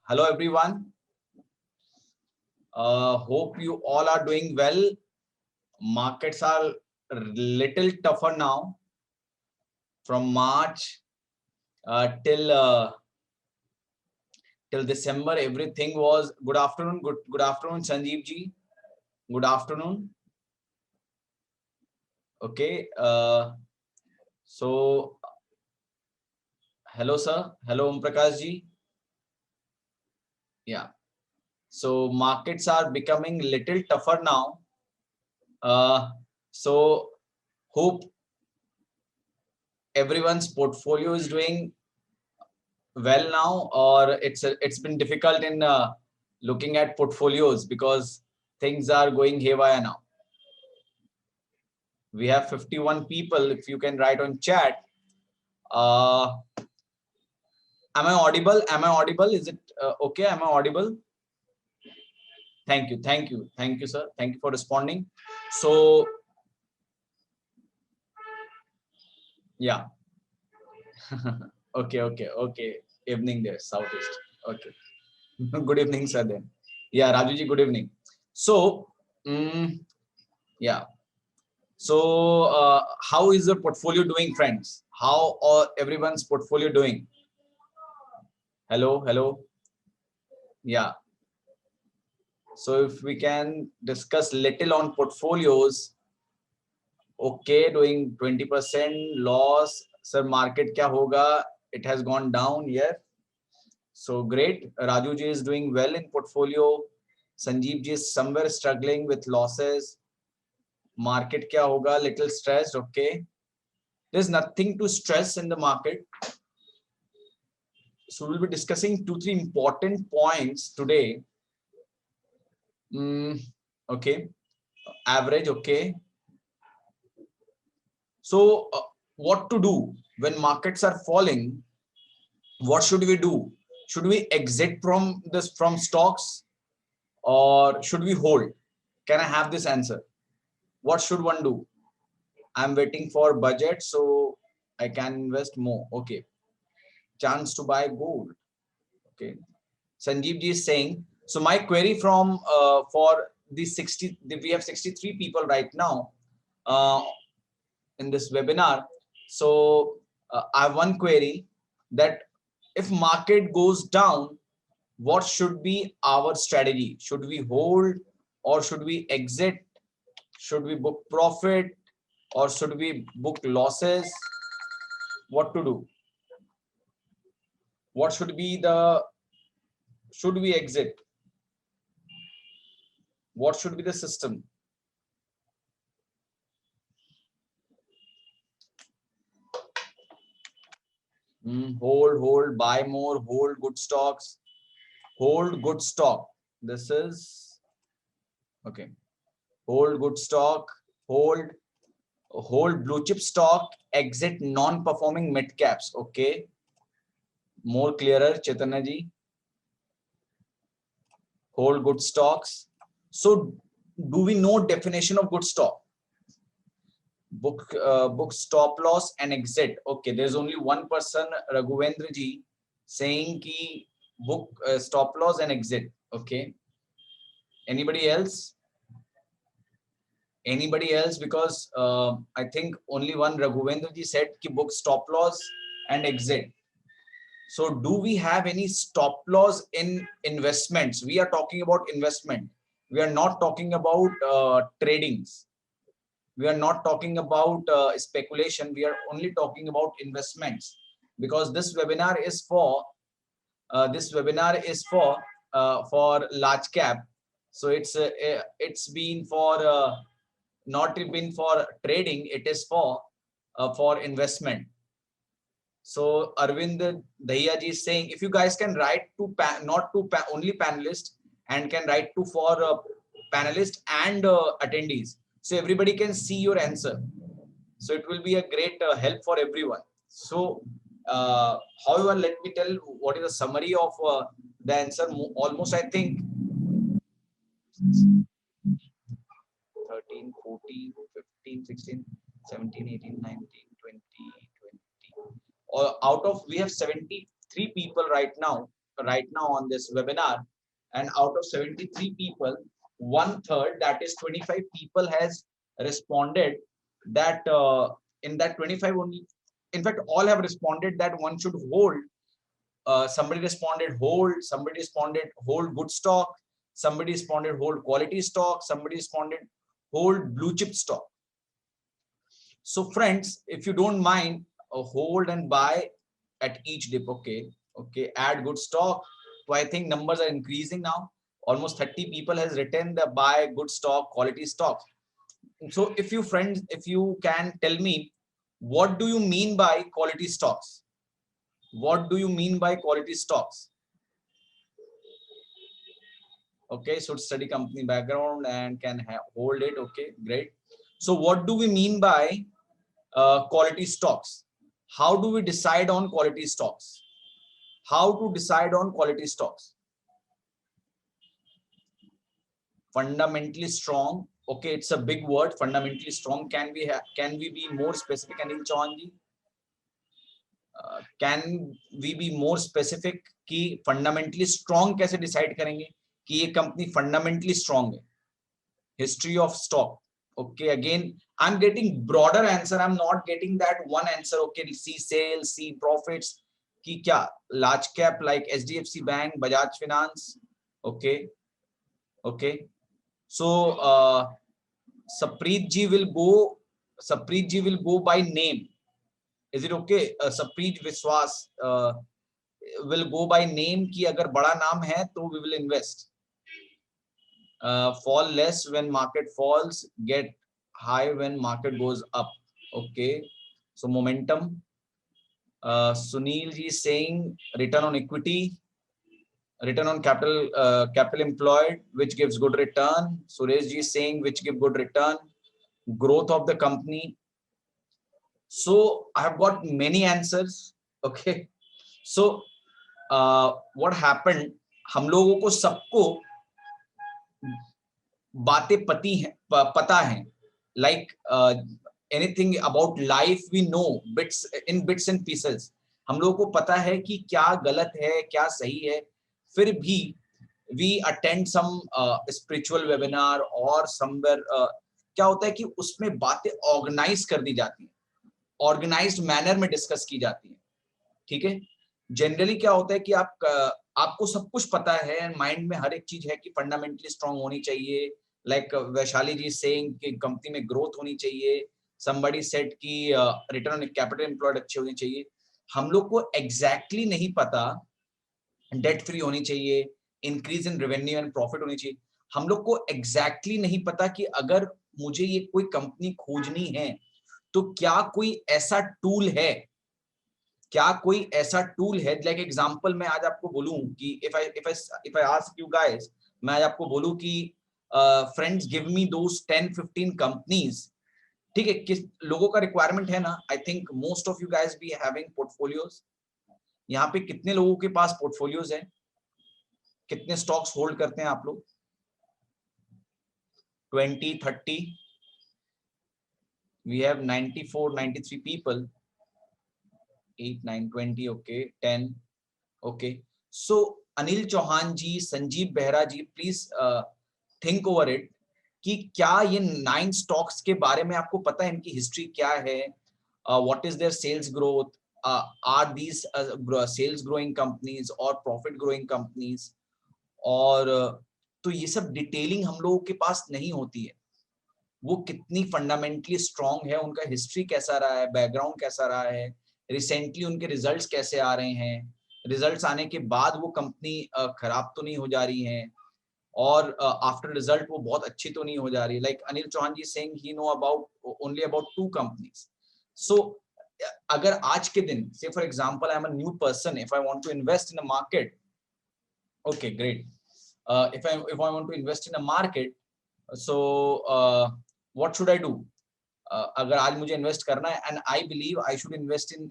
Hello everyone. Hope you all are doing well. Markets are little tougher now. From March till December, everything was good afternoon. Good afternoon, Sanjeev ji. Good afternoon. Okay. So hello sir. Hello Om Prakash ji. Yeah. So markets are becoming little tougher now. So hope everyone's portfolio is doing well now, or it's been difficult in looking at portfolios because things are going haywire now. We have 51 people. If you can write on chat. Am I audible? Am I audible? Is it okay? Am I audible? Thank you. Thank you. Thank you, sir. Thank you for responding. So yeah. Okay. Evening there, Southeast. Okay. Good evening, sir. Then, yeah, Rajuji. Good evening. So, yeah. So, how is the portfolio doing, friends? How everyone's portfolio doing? Hello. Yeah. So, if we can discuss little on portfolios. Okay, doing 20% loss. Sir, market kya hoga? It has gone down here. So great. Raju ji is doing well in portfolio. Sanjeev ji is somewhere struggling with losses. Market kya hoga? Little stressed. Okay. There's nothing to stress in the market. So we'll be discussing 2-3 important points today. Okay. Average. Okay. So what to do when markets are falling? What should we do? Should we exit from stocks, or should we hold? Can I have this answer? What should one do? I'm waiting for budget so I can invest more. Okay. Chance to buy gold. Okay. Sanjeev ji is saying, so my query from for the 60, we have 63 people right now in this webinar. So I have one query, that if market goes down, what should be our strategy? Should we hold, or should we exit? Should we book profit, or should we book losses? What to do? What should be the, should we exit? What should be the system? Hold, buy more, hold good stocks, hold good stock. This is okay. Hold good stock, hold blue chip stock, exit non-performing mid caps. Okay. More clearer, Chaitanya ji. Hold good stocks. So do we know definition of good stock? Book stop loss and exit. Okay, there's only one person, Raghuvendra ji, saying ki book stop loss and exit. Okay. Anybody else? Because I think only one Raghuvendra ji said ki book stop loss and exit. So do we have any stop loss in investments? We are talking about investment. We are not talking about tradings. We are not talking about speculation. We are only talking about investments, because this webinar is for large cap. So it's been for not been for trading. It is for investment. So Arvind Dahiya ji is saying, if you guys can write to not to only panelists, and can write to for panelists and attendees, so everybody can see your answer. So it will be a great help for everyone. So however, let me tell what is the summary of the answer. Almost I think 13, 14, 15, 16, 17, 18, 19, 20, 20. Or out of, we have 73 people right now. right now on this webinar, and out of 73 people, 1/3, that is 25 people has responded that in that 25 only, in fact all have responded that one should hold. Somebody responded hold, somebody responded hold good stock, somebody responded hold quality stock, somebody responded hold blue chip stock. So friends, if you don't mind, hold and buy at each dip. Okay, add good stock. So I think numbers are increasing now. Almost 30 people has written the buy good stock, quality stock. So if you friends, if you can tell me, what do you mean by quality stocks? What do you mean by quality stocks? Okay, so study company background and can hold it. Okay, great. So what do we mean by quality stocks? How do we decide on quality stocks? How to decide on quality stocks? Fundamentally strong. Okay, it's a big word. Fundamentally strong. Can we be more specific, Anil Chauhan? Can we be more specific कि fundamentally strong कैसे decide करेंगे कि ये company fundamentally strong है? History of stock. Okay, again I'm getting broader answer. I'm not getting that one answer. Okay, see sales, see profits. कि क्या large cap like HDFC Bank, Bajaj Finance. Okay, okay. So Sapreet ji will go by name. Is it okay? Sapreet Viswas will go by name कि अगर बड़ा नाम है तो we will invest. Fall less when market falls, get high when market goes up. Okay, so momentum. Sunil ji is saying return on equity, return on capital employed, which gives good return. Suresh ji is saying which give good return. Growth of the company. So I have got many answers. Okay, so what happened, हम लोगों को सबको बातें पता है, like anything about life we know bits and pieces. हम लोगों को पता है कि क्या गलत है क्या सही है, फिर भी we attend some spiritual webinar or somewhere क्या होता है कि उसमें बातें ऑर्गेनाइज कर दी जाती हैं, ऑर्गेनाइज्ड मैनर में डिस्कस की जाती है. ठीक है, जनरली क्या होता है कि आपको सब कुछ पता है, माइंड में हर एक चीज है कि फंडामेंटली स्ट्रांग होनी चाहिए, लाइक वैशाली जी सेइंग कि कंपनी में ग्रोथ होनी चाहिए, somebody said कि रिटर्न ऑन कैपिटल एम्प्लॉयड अच्छी होनी चाहिए. हम लोग को एग्जैक्टली नहीं पता डेट फ्री होनी चाहिए, increase in revenue and profit होनी चाहिए. हम लोग को एग्जैक्टली नहीं पता कि अगर मुझे ये कोई कंपनी खोजनी है तो क्या कोई ऐसा टूल है, क्या कोई ऐसा टूल है. लाइक एग्जांपल मैं आज आपको बोलूं कि if I ask you guys, मैं आज आपको बोलूं कि फ्रेंड्स गिव मी दोस 10-15 कंपनीज. ठीक है, किस लोगों का रिक्वायरमेंट है ना. I think most of you guys be having portfolios. यहाँ पे कितने लोगों के पास पोर्टफोलियोज है, कितने स्टॉक्स होल्ड करते हैं आप लोग? 20-30. We have 94-93 people. 8-9-20. okay, 10. okay, so Anil Chauhan ji, Sanjeev Behra ji, please think over it कि क्या ये 9 स्टॉक्स के बारे में आपको पता है, इनकी हिस्ट्री क्या है, what is their sales growth, are these sales growing companies और प्रॉफिट ग्रोइंग कंपनीज, और तो ये सब डिटेलिंग हम लोगों के पास नहीं होती है. वो कितनी फंडामेंटली स्ट्रांग है, उनका हिस्ट्री कैसा रहा है, बैकग्राउंड कैसा रहा है, रिसेंटली उनके रिजल्ट्स कैसे आ रहे हैं, रिजल्ट्स आने के बाद वो कंपनी खराब तो नहीं हो जा रही है, और आफ्टर रिजल्ट वो बहुत अच्छी तो नहीं हो जा रही. Like Anil Chauhan ji saying he know about only about 2 companies. So अगर आज के दिन, say for example I am a new person, if I want to invest in a market, okay great, if I want to invest in a market, so what should I do? अगर आज मुझे invest करना है, and I believe I should invest in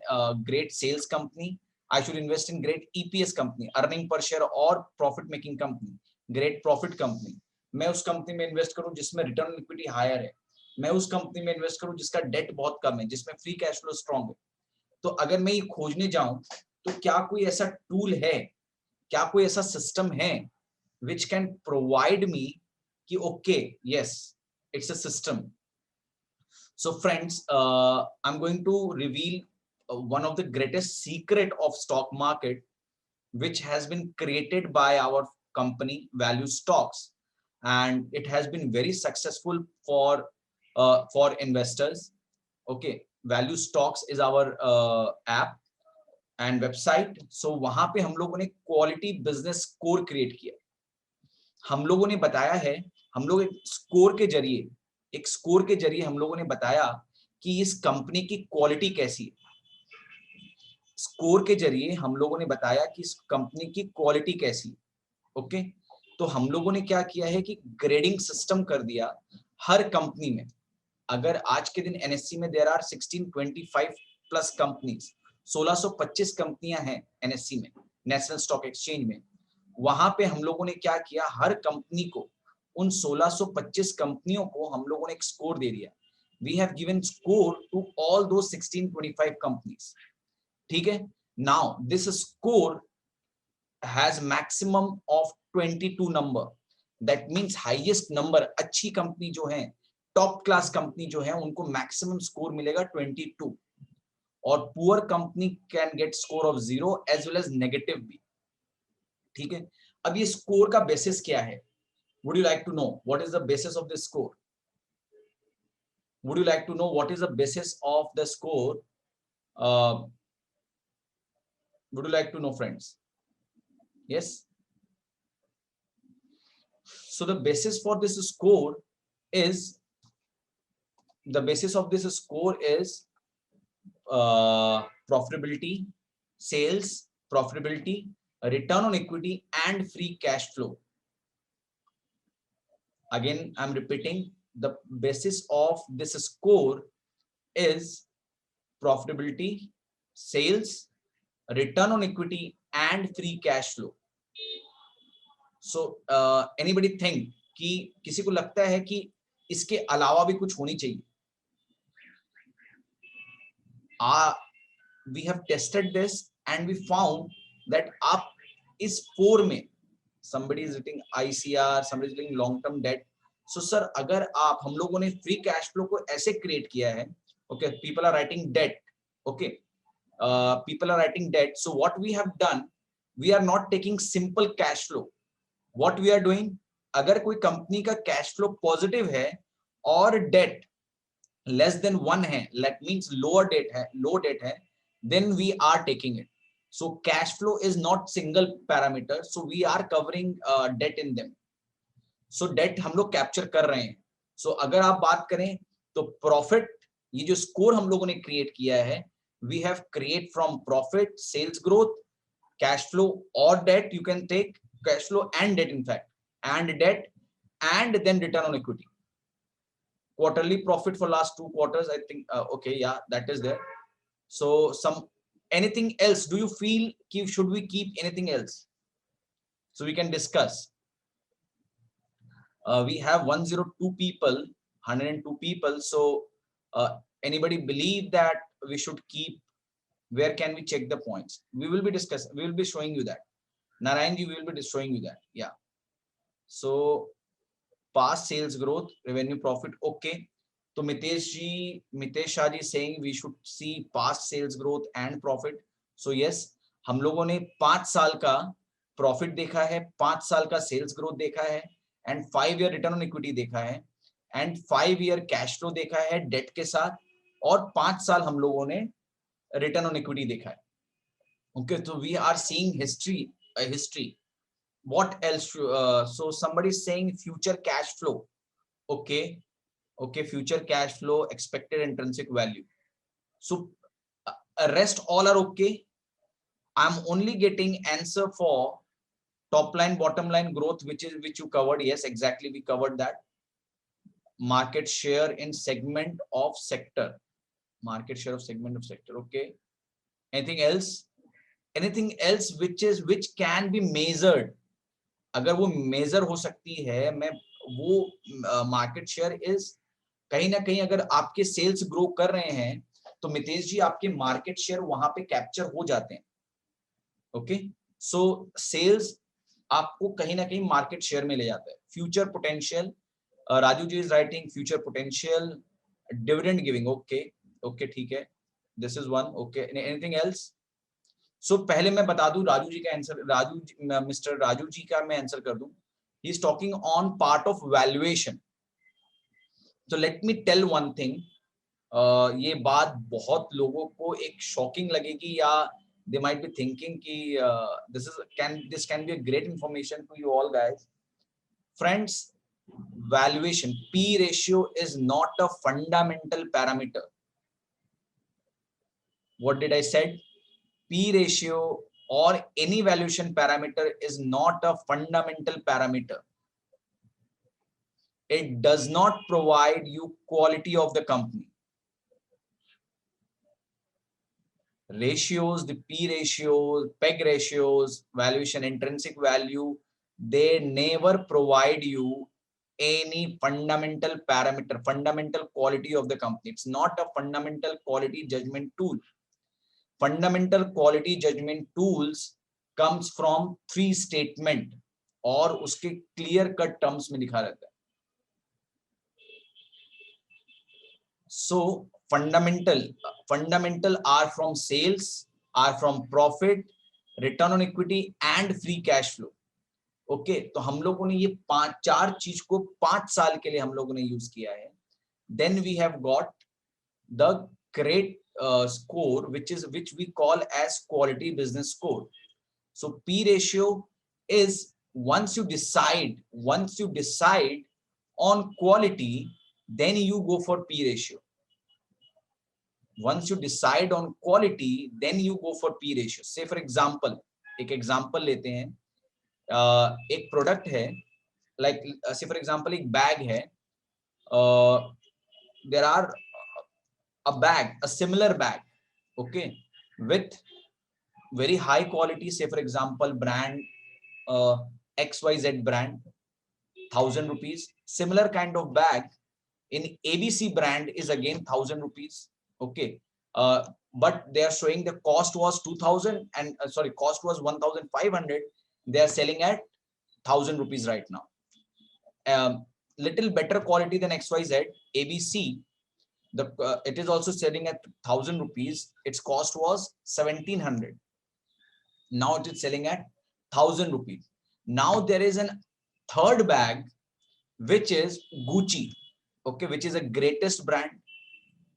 great sales company, I should invest in great EPS company, earning per share और profit making company, great profit company. मैं उस company में invest करूं जिसमें रिटर्न ऑन इक्विटी हायर है, मैं उस company में इन्वेस्ट करूं जिसका डेट बहुत कम है, जिसमें फ्री कैश फ्लो स्ट्रांग है. तो अगर मैं ये खोजने जाऊं तो क्या कोई ऐसा टूल है क्या कोई ऐसा सिस्टम है which can provide me कि okay, yes, it's a system. So friends, I'm going to reveal one of the greatest secret of stock market, which has been created by our company Value Stocks, and it has been very successful for investors. Okay, Value Stocks is our app and website. So वहां पे हम लोगों ने quality business score create किया. हम लोगों ने बताया है, हम लोग एक स्कोर के जरिए हम लोगों ने बताया कि इस कंपनी की क्वालिटी कैसी है. स्कोर के जरिए हम लोगों ने बताया कि इस कंपनी की क्वालिटी कैसी है. ओके, तो हम लोगों ने क्या किया है कि ग्रेडिंग सिस्टम कर दिया हर कंपनी में. अगर आज के दिन एनएससी में देयर आर 1625 प्लस कंपनीज, 1625 कंपनियां हैं एनएससी में, नेशनल स्टॉक एक्सचेंज में. वहां पे हम लोगों ने क्या किया, हर कंपनी को, उन 1625 कंपनियों को हम लोगों ने एक स्कोर दे दिया. We have given score to all those 1625 companies. ठीक है. Now this score has maximum of 22 number. That means highest number, अच्छी कंपनी जो है, टॉप क्लास कंपनी जो है, उनको मैक्सिमम स्कोर मिलेगा 22, और poor company can get score of 0 as well as negative भी. ठीक है. अब ये स्कोर का बेसिस क्या है? Would you like to know what is the basis of this score? Would you like to know what is the basis of the score? Would you like to know friends? Yes. So the basis for this score is, the basis of this score is profitability, sales, profitability, return on equity, and free cash flow. Again, I'm repeating, the basis of this score is profitability, sales, return on equity, and free cash flow. So anybody think कि किसी को लगता है कि इसके अलावा भी कुछ होनी चाहिए? We have tested this and we found that आप इस 4 में, somebody is writing ICR, somebody is writing long term debt. So sir, अगर आप, हम लोगों ने free cash flow को ऐसे create किया है. Okay, people are writing debt. Okay, people are writing debt. So what we have done, we are not taking simple cash flow. What we are doing, अगर कोई कंपनी का cash flow positive है और date less than 1 है, that means lower debt है, then we are taking it. So cash flow is not single parameter, so we are covering debt in them. So debt हम लोग capture कर रहे हैं. So अगर आप बात करें तो प्रॉफिट, ये जो स्कोर हम लोगों ने क्रिएट किया है, we have create from profit, sales growth, cash flow or debt. You can take cash flow and debt, in fact, and debt, and then return on equity. Quarterly profit for last 2 quarters, I think. Okay, yeah, that is there. So anything else? Do you feel should we keep anything else so we can discuss? We have 102 people, 102 people. So anybody believe that we should keep? Where can we check the points? We will be discussing. We will be showing you that. Narayan ji, we will be showing you that. Yeah. So past sales growth, revenue, profit. Okay. So Mitesh Shah ji saying we should see past sales growth and profit. So yes, हम लोगों ने 5 साल का profit देखा है, 5 साल का sales growth देखा है, and 5 year return on equity देखा है, एंड 5 ईयर कैश फ्लो देखा है डेट के साथ, और 5 साल हम लोगों ने रिटर्न ऑन इक्विटी देखा है. Okay, so we are seeing history. What else? So somebody is saying future cash flow. Okay, future cash flow, expected intrinsic value. So rest all are okay. I'm only getting answer for top line, bottom line growth, which you covered. Yes, exactly, we covered that. Market share in segment of sector. Market share of segment of sector. Okay. Anything else? Anything else which can be measured? अगर वो major हो सकती है, मैं वो market share is, कहीं ना कहीं अगर आपके सेल्स ग्रो कर रहे हैं तो मितेश जी आपके मार्केट शेयर वहां पे कैप्चर हो जाते हैं. ओके, सो सेल्स आपको कहीं ना कहीं मार्केट शेयर में ले जाता है. Future potential, Raju ji is writing future potential, dividend giving. Okay okay ठीक है, this is one. Okay, anything else? So पहले मैं बता दूं राजू जी का आंसर, मिस्टर राजू जी का मैं आंसर कर दूं. He is talking on part of valuation. तो let me tell one thing. ये बात बहुत लोगों को एक शॉकिंग लगेगी, या they might be thinking ki this can be a great information to you all guys. Friends, valuation P ratio is not a fundamental parameter. What did I said? P ratio or any valuation parameter is not a fundamental parameter. It does not provide you quality of the company. Ratios, the P ratios, PEG ratios, valuation, intrinsic value, they never provide you any fundamental parameter, fundamental quality of the company. It's not a fundamental quality judgment tool. Fundamental quality judgment tools comes from 3 statement और उसके clear cut terms में लिखा रहता है. So fundamental are from sales, are from profit, return on equity and free cash flow. Okay तो हम लोगों ने ये 4 चीज को 5 साल के लिए हम लोगों ने यूज किया है. Then we have got the great score which we call as quality business score. So P ratio is once you decide on quality, then you go for P ratio. Once you decide on quality, then you go for P ratio. Say for example, एक example लेते हैं. एक product है, like say for example एक bag है. There are a bag, a similar bag, okay, with very high quality. Say for example brand XYZ brand, 1000 rupees. Similar kind of bag in ABC brand is again 1000 rupees. Okay, but they are showing the cost was 2000 and cost was 1500. They are selling at 1000 rupees right now. Little better quality than XYZ. ABC, it is also selling at 1000 rupees. Its cost was 1700. Now it is selling at 1000 rupees. Now there is an third bag which is Gucci, okay, which is a greatest brand,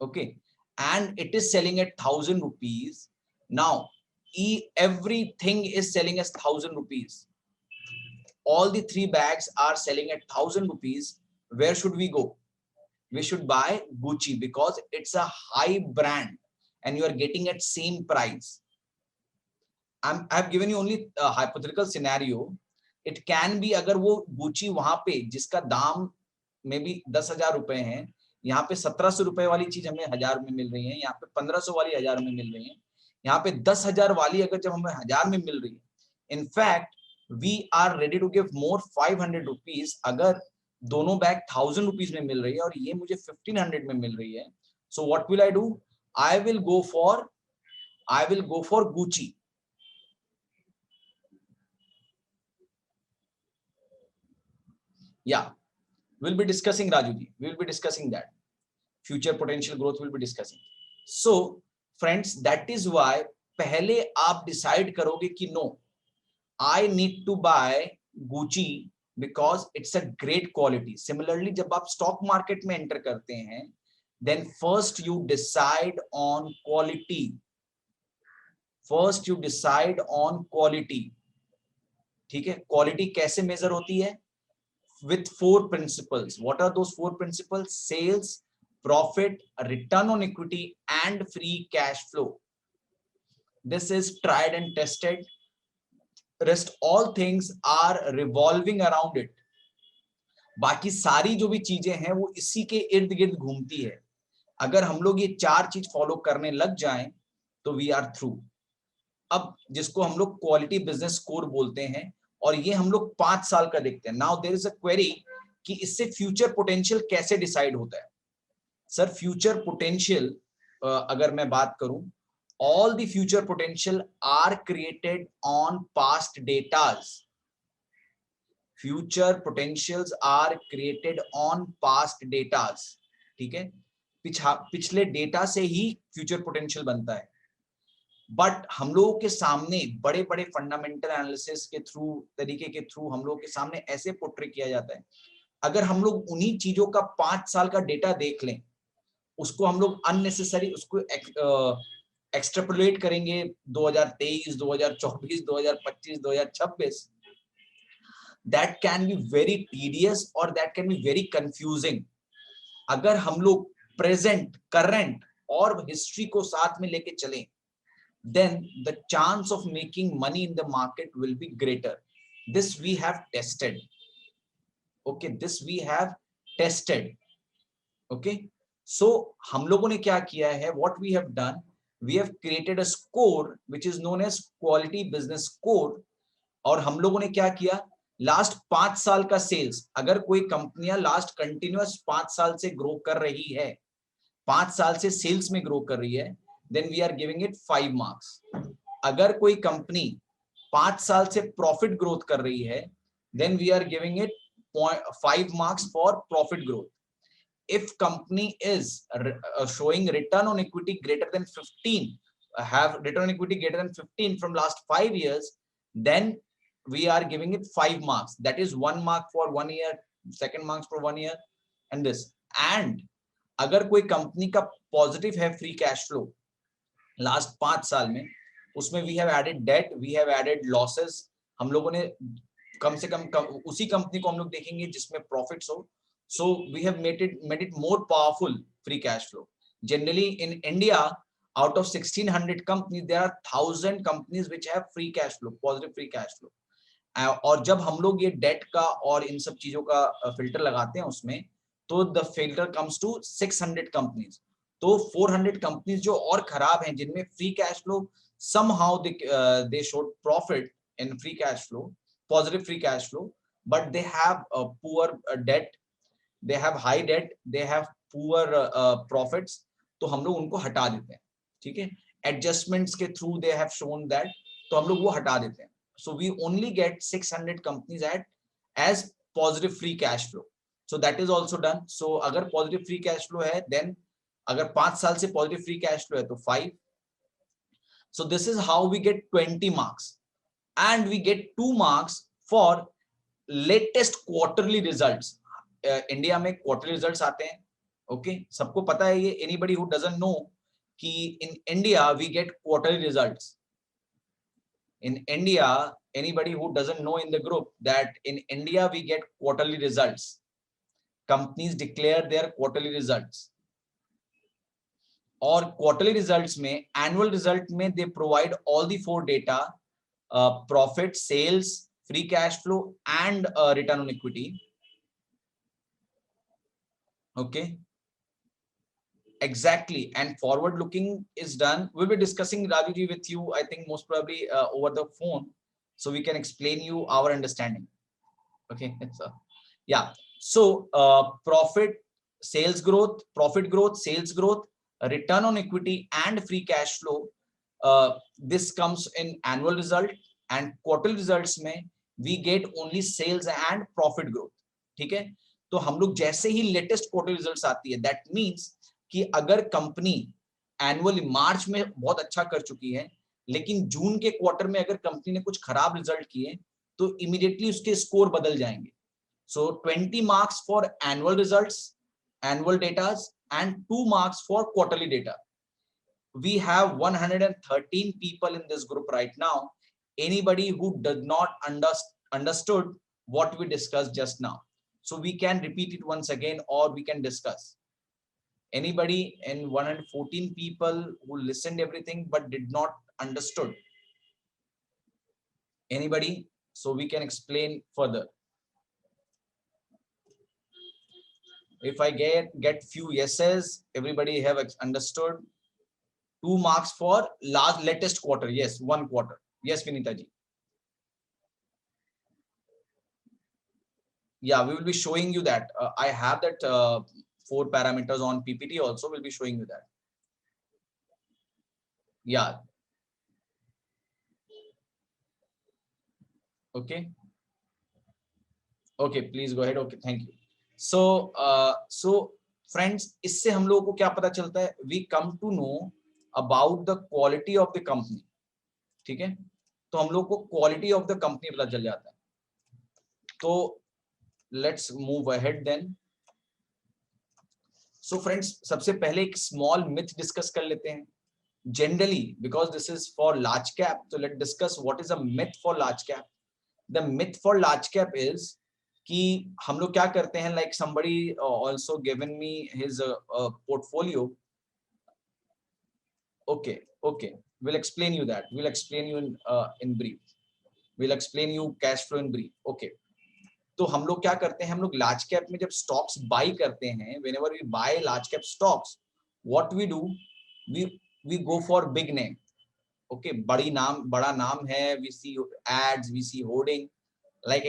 okay, and it is selling at 1000 rupees. Now everything is selling as 1000 rupees. All the 3 bags are selling at 1000 rupees. Where should we go? We should buy Gucci because it's a high brand and you are getting at same price. I've given you only a hypothetical scenario. It can be अगर वो Gucci वहां पे जिसका दाम में भी 10,000 रुपए है, यहाँ पे 1700 रुपए वाली चीज हमें 1000 में मिल रही है, यहाँ पे 1500 वाली 1000 में मिल रही है, यहाँ पे 10,000 वाली अगर जब हमें 1000 में मिल रही है, in fact we are ready to give more 500 rupees अगर दोनों बैग 1000 rupees में मिल रही है और ये मुझे 1500 में मिल रही है. So what will I do? I will go for Gucci. Yeah, we'll be discussing, Raju ji, we will be discussing that. Future potential growth we'll be discussing. So friends, that is why पहले आप decide करोगे कि no, I need to buy Gucci because it's a great quality. Similarly, जब आप stock market में enter करते हैं, then first you decide on quality. First you decide on quality. ठीक है, quality कैसे measure होती है? With 4 principles. What are those 4 principles? Sales, profit, return on equity, and free cash flow. This is tried and tested. Rest all things are revolving around it. बाकी सारी जो भी चीजें हैं वो इसी के इर्द गिर्द घूमती है. अगर हम लोग ये 4 चीज फॉलो करने लग जाएं तो वी आर थ्रू. अब जिसको हम लोग क्वालिटी बिजनेस स्कोर बोलते हैं, और ये हम लोग 5 साल का देखते हैं. Now there is a query कि इससे फ्यूचर पोटेंशियल कैसे डिसाइड होता है. सर फ्यूचर पोटेंशियल अगर मैं बात करूं, all the future potential are created on past datas. Future potentials are created on past datas. ठीक है, पिछले डेटा से ही फ्यूचर पोटेंशियल बनता है. बट हम लोगों के सामने बड़े बड़े फंडामेंटल एनालिसिस के थ्रू, तरीके के थ्रू हम लोगों के सामने ऐसे पोर्ट्रे किया जाता है. अगर हम लोग उन्हीं चीजों का 5 साल का डेटा देख लें, उसको हम लोग अननेसेसरी उसको एक्सट्रापोलेट करेंगे 2023, 2024, 2025, 2026, that can be very tedious or that can be very confusing. अगर हम लोग प्रेजेंट, करंट और हिस्ट्री को साथ में लेके चलें, then the chance of making money in the market will be greater. This we have tested. Okay, this we have tested. Okay, so हम लोगों ने क्या किया है, what we have done, we have created a score which is known as quality business score. और हम लोगों ने क्या किया, लास्ट 5 साल का सेल्स, अगर कोई कंपनियां लास्ट कंटिन्यूअस 5 साल से ग्रो कर रही है, 5 साल से सेल्स में ग्रो कर रही है, then we are giving it 5 marks. अगर कोई कंपनी 5 साल से प्रॉफिट ग्रोथ कर रही है, then we are giving it 5 marks for profit growth. If company is showing return on equity greater than 15, have return on equity greater than 15 from last 5 years, then we are giving it 5 marks. That is 1 mark for 1 year, second marks for 1 year, and this. And अगर कोई company का positive है free cash flow last 5 साल में, उसमें we have added debt, we have added losses. हम लोगों ने कम से कम उसी कंपनी को हम लोग देखेंगे जिसमें प्रॉफिट्स हो. So we have made it more powerful free cash flow. Generally in India, out of 1600 companies, there are 1000 companies which have free cash flow, positive free cash flow. और जब हम लोग ये डेट का और इन सब चीजों का फिल्टर लगाते हैं उसमें, तो the filter comes to 600 companies. तो 400 कंपनीज जो और खराब हैं, जिनमें free cash flow somehow they showed profit in free cash flow, positive free cash flow, but they have a poor debt, they have high debt, they have poor profits. तो हम लोग उनको हटा देते हैं. ठीक है, एडजस्टमेंट्स के through they have shown that, तो हम लोग वो हटा देते हैं. So we only get 600 companies as positive free cash flow. So that is also done. So अगर positive free cash flow है, then अगर 5 साल से positive free cash flow है तो 5. So this is how we get 20 marks, and we get 2 marks for latest quarterly results. India में quarterly results आते हैं. ओके, सबको पता है ये. एनीबडी हु डजंट नो कि in India we get quarterly results. In India, anybody who doesn't know in the group that in India we get quarterly results. Companies declare their quarterly results. और quarterly results में, annual result में they provide all the 4 data, profit, sales, free cash flow and return on equity. Okay, exactly. And forward looking is done. We'll be discussing Ravi with you, I think most probably over the phone, so we can explain you our understanding. Okay, so yeah, so profit, sales growth, profit growth, sales growth, return on equity and free cash flow, this comes in annual result. And quarterly results में we get only sales and profit growth. ठीक है, तो हम लोग जैसे ही latest quarter results आती है, that means कि अगर कंपनी एनुअली मार्च में बहुत अच्छा कर चुकी है, लेकिन जून के क्वार्टर में अगर कंपनी ने कुछ खराब रिजल्ट किए, तो इमीडिएटली उसके स्कोर बदल जाएंगे. सो 20 marks for annual results, annual datas, and 2 marks for quarterly data. We have 113 people in this group right now. Anybody who does not understood what we discussed just now, so we can repeat it once again, or we can discuss. Anybody in 114 people who listened everything but did not understood? Anybody? So we can explain further. If I get few yeses, everybody have understood. 2 marks for latest quarter. Yes, 1 quarter. Yes, Vinita ji. Yeah, we will be showing you that. I have that 4 parameters on PPT also. We'll be showing you that. Yeah. Okay. Okay, please go ahead. Okay, thank you. So friends, इससे हम लोगों को क्या पता चलता है? We come to know about the quality of the company. ठीक है, तो हम लोग को क्वालिटी ऑफ द कंपनी पता चल जाता है. तो let's move ahead then. So friends, सबसे पहले एक स्मॉल मिथ डिस्कस कर लेते हैं. Generally because this is for large cap, तो let discuss what is a myth for large cap. The myth for large cap is कि हम लोग क्या करते हैं, like somebody also given me his portfolio. Okay, we'll explain you that. We'll explain you in brief. We'll explain you cash flow in brief. Okay. तो हम लोग क्या करते हैं, हम लोग लार्ज कैप में जब स्टॉक्स बाई करते हैं, whenever we buy large cap stocks, what we do, we go for big name. Okay, बड़ा नाम है, we see ads, we see hoarding. Like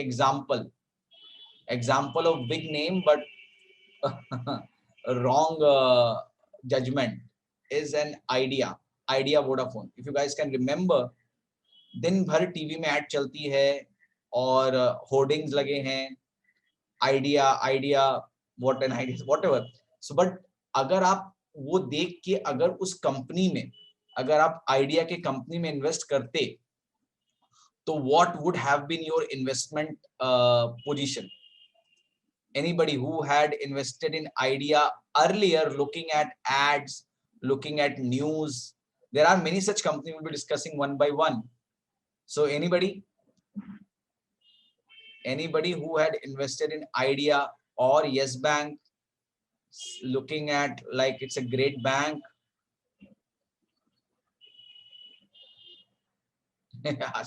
example of big name but wrong judgment is an idea Vodafone. If you guys can remember, दिन भर TV में add चलती है और hoardings लगे हैं, idea what an idea whatever. So but अगर आप वो देख के अगर उस कंपनी में, अगर आप आइडिया के कंपनी में इन्वेस्ट करते, तो what would have been your investment position? Anybody who had invested in idea earlier, looking at ads, looking at news, there are many such companies we'll be discussing one by one. So anybody who had invested in idea or Yes Bank, looking at like it's a great bank.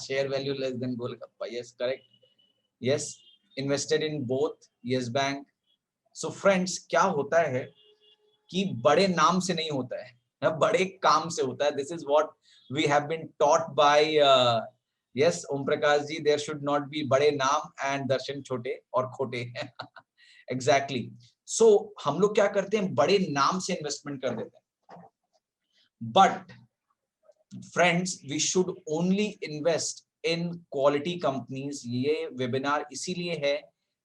Share value less than Golgappa. Yes, correct. Yes, invested in both Yes Bank. So friends, क्या होता है कि बड़े नाम से नहीं होता है, बड़े काम से होता है. This is what we have been taught by yes, Om Prakash ji. There should not be बड़े नाम and दर्शन छोटे और खोटे. Exactly. So हम लोग क्या करते हैं, बड़े नाम से इन्वेस्टमेंट कर देते हैं. But friends, we should only invest in quality companies. ये वेबिनार इसीलिए है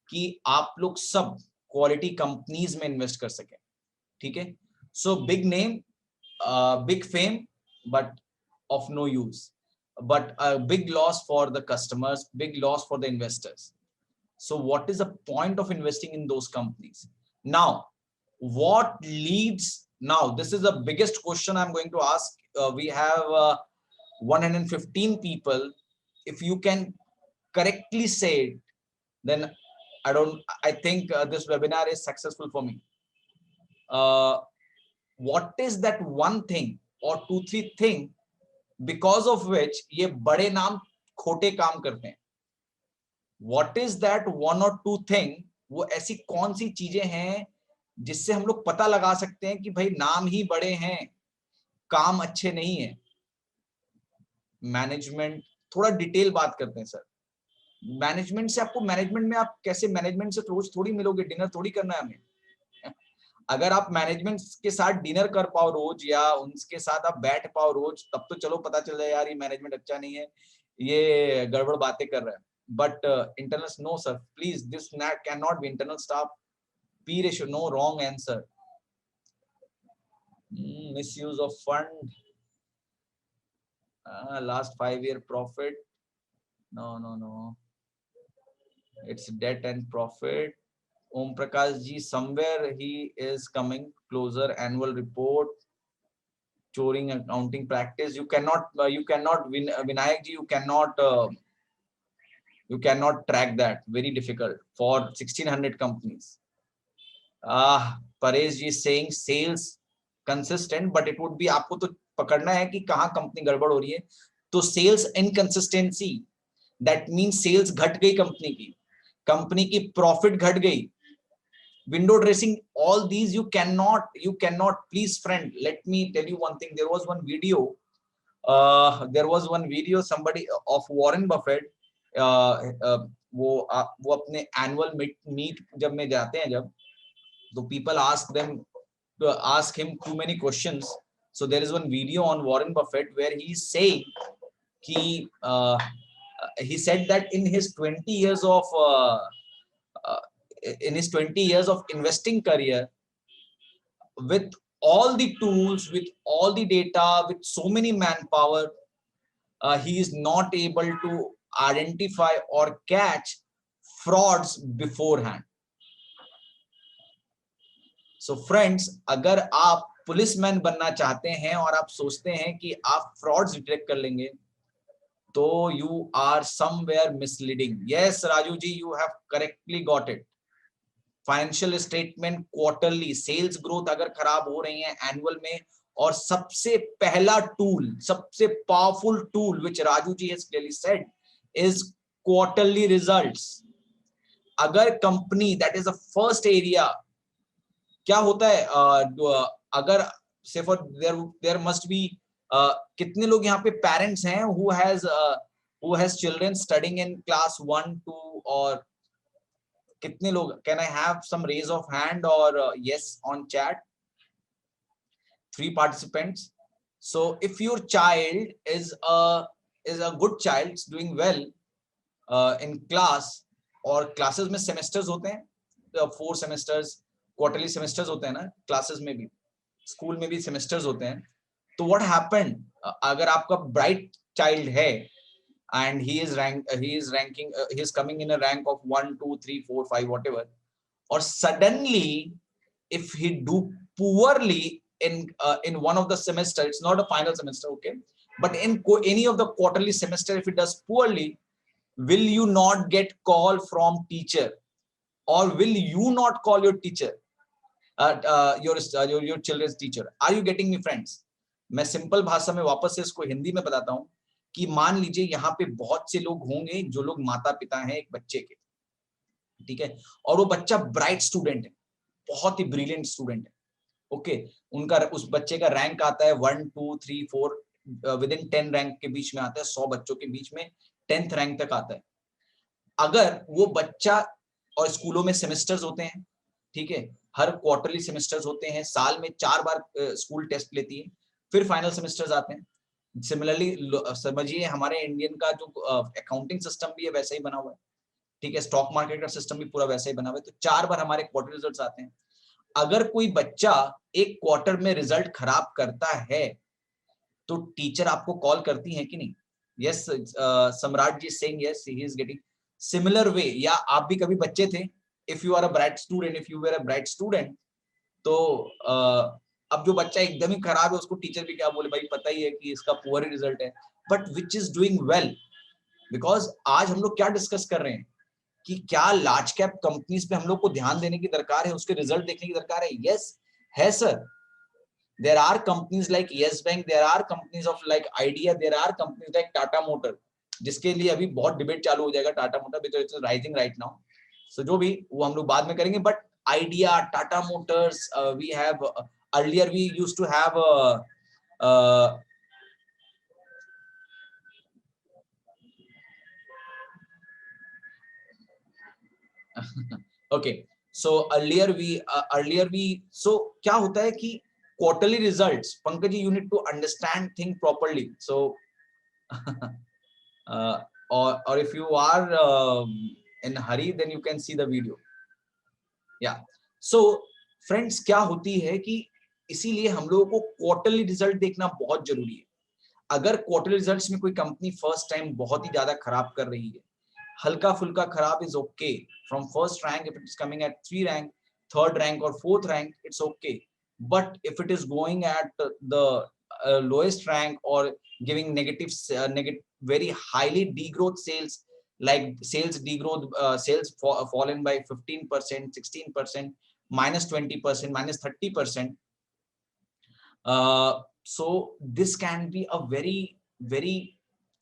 कि आप लोग सब क्वालिटी कंपनीज में इन्वेस्ट कर सकें. ठीक है. So big name, big fame, but of no use, but a big loss for the customers, big loss for the investors. So what is the point of investing in those companies? Now, what leads? Now, this is the biggest question I'm going to ask. We have 115 people. If you can correctly say it, then I think this webinar is successful for me. What is that one thing or 2-3 thing because of which ये बड़े नाम खोटे काम करते हैं? What is that 1 or 2 thing? वो ऐसी कौन सी चीजें हैं जिससे हम लोग पता लगा सकते हैं कि भाई नाम ही बड़े हैं, काम अच्छे नहीं है? मैनेजमेंट, थोड़ा डिटेल बात करते हैं सर. मैनेजमेंट से आपको, मैनेजमेंट में आप कैसे, मैनेजमेंट से रोज थोड़ी मिलोगे, डिनर थोड़ी करना है हमें. अगर आप मैनेजमेंट के साथ डिनर कर पाओ रोज, या उनके साथ आप बैठ पाओ रोज, तब तो चलो पता चल जाए यार ये मैनेजमेंट अच्छा नहीं है, ये गड़बड़ बातें कर रहा है. But internal, no sir, please, this can not be internal staff. P ratio, no, wrong answer. Misuse of fund. Last 5-year profit. No. It's debt and profit. Om Prakash ji, somewhere he is coming closer. Annual report. Choring accounting practice. You cannot Vinayak ji, you cannot track that. Very difficult for 1600 companies. Paresh ji is saying sales consistent, but it would be, आपको तो पकड़ना है कि कहाँ company गड़बड़ हो रही है. तो sales inconsistency, that means sales घट गई कंपनी की profit घट गई. Window dressing, all these you cannot. Please friend, let me tell you one thing. There was one video somebody of Warren Buffett. वो अपने annual meet जब में जाते हैं, जब तो people ask him too many questions. So there is one video on Warren Buffett where he is saying he said that in his 20 years of investing career, with all the tools, with all the data, with so many manpower, he is not able to identify or catch frauds beforehand. So friends, अगर आप policeman बनना चाहते हैं और आप सोचते हैं कि आप फ्रॉड्स डिटेक्ट कर लेंगे, तो you are somewhere misleading. Yes, Raju ji, you have correctly got it. Financial statement quarterly, sales growth अगर खराब हो रही है एनुअल में, और सबसे पहला टूल, सबसे powerful tool which Raju ji has clearly said is quarterly results. अगर company, that is the first area. क्या होता है अगर से फॉर देयर मस्ट बी, कितने लोग यहाँ पे पेरेंट्स हैं who has children studying in class 1, 2 और कितने लोग? Can I have some raise of hand or yes on chat? 3 participants. So if your child is a good child, it's doing well in class, और classes में semesters होते हैं, 4 semesters, quarterly semesters होते हैं ना, classes में भी, school में भी semesters होते हैं. तो what happened? अगर आपका bright child है and he is coming in a rank of 1, 2, 3, 4, 5, whatever, or suddenly if he do poorly in one of the semester, it's not a final semester, okay, but in any of the quarterly semester, if it does poorly, will you not get call from teacher, or will you not call your teacher, your children's teacher? Are you getting me, friends? मैं simple भाषा में वापस से इसको हिंदी में बताता हूँ कि मान लीजिए यहाँ पे बहुत से लोग होंगे जो लोग माता पिता हैं एक बच्चे के, ठीक है, और वो बच्चा ब्राइट स्टूडेंट है, बहुत ही ब्रिलियंट स्टूडेंट है, ओके, उनका उस बच्चे का रैंक आता है 1, 2, 3, 4 विद इन 10 रैंक के बीच में आता है, 100 बच्चों के बीच में 10th रैंक तक आता है. अगर वो बच्चा, और स्कूलों में सेमेस्टर्स होते हैं, ठीक है, हर क्वार्टरली सेमेस्टर्स होते हैं, साल में 4 बार स्कूल टेस्ट लेती है, फिर फाइनल सेमेस्टर्स आते हैं. सिमिलरली समझिए हमारे इंडियन का जो अकाउंटिंग सिस्टम भी है वैसा ही बना हुआ है, ठीक है, स्टॉक मार्केट का सिस्टम भी पूरा वैसा ही बना हुआ है. तो 4 बार हमारे क्वार्टर रिजल्ट्स आते हैं. अगर कोई बच्चा एक क्वार्टर में रिजल्ट खराब करता है तो टीचर आपको कॉल करती है कि नहीं? Yes, Samrat ji saying yes, he is getting similar way. या आप भी कभी बच्चे थे, if you are a bright student, if you were a bright student, तो अब जो बच्चा एकदम ही खराब है उसको टीचर भी क्या बोले, भाई पता ही है कि इसका पुअर रिजल्ट है, but which is doing well. Because आज हम लोग क्या डिस्कस कर रहे हैं कि क्या लार्ज कैप कंपनीज पे हम लोग को ध्यान देने की दरकार है, उसके रिजल्ट देखने की दरकार है. यस है sir. There are companies like Yes Bank, there are companies of like Idea, there are companies like Tata motor, जिसके लिए अभी बहुत डिबेट चालू हो जाएगा Tata motor, because it is rising right now. So जो भी वो हम लोग बाद में करेंगे, but Idea, Tata motors, we have earlier we used to have okay, so earlier we so क्या होता है कि quarterly results, Pankaj ji, you need to understand thing properly. So or if you are in hurry, then you can see the video. Yeah, so friends, क्या होती है कि इसीलिए हम लोगों को क्वार्टरली रिजल्ट देखना बहुत जरूरी है. अगर क्वार्टरली रिजल्ट्स में कोई कंपनी फर्स्ट टाइम बहुत ही ज्यादा खराब कर रही है, हल्का फुल्का खराब is okay, from first rank if it is coming at 3 rank, 3rd rank और 4th rank, it's okay. But if it is going at the lowest rank और giving negative very highly degrowth sales, like sales degrowth, sales fallen by 15%, 16%, -20%, -30%. So this can be a very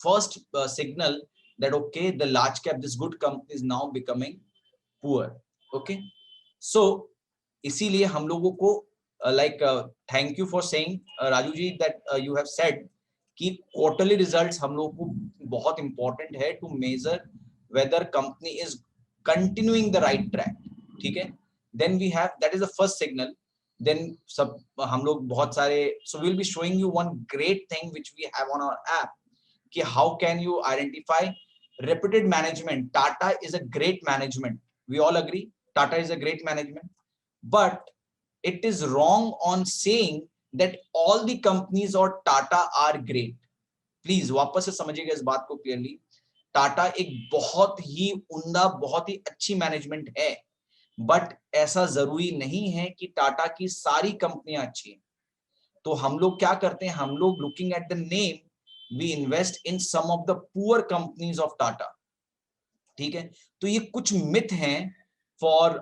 first signal that okay, the large cap, this good company is now becoming poor. Okay, so इसीलिए हम लोगों को like thank you for saying Raju ji that you have said कि quarterly results हम लोगों को बहुत important है to measure whether company is continuing the right track. ठीक है, then we have, that is the first signal. then सब हम लोग बहुत सारे, so we'll be showing you one great thing which we have on our app कि how can you identify reputed management. Tata is a great management, we all agree Tata is a great management, but it is wrong on saying that all the companies or Tata are great. Please वापस से समझिएगा इस बात को clearly, Tata एक बहुत ही उम्दा, बहुत ही अच्छी मैनेजमेंट है, बट ऐसा जरूरी नहीं है कि टाटा की सारी कंपनियां अच्छी हैं। तो हम लोग क्या करते हैं, हम लोग looking at the name we invest in some of the poor companies of Tata. ठीक है, तो ये कुछ मिथ हैं for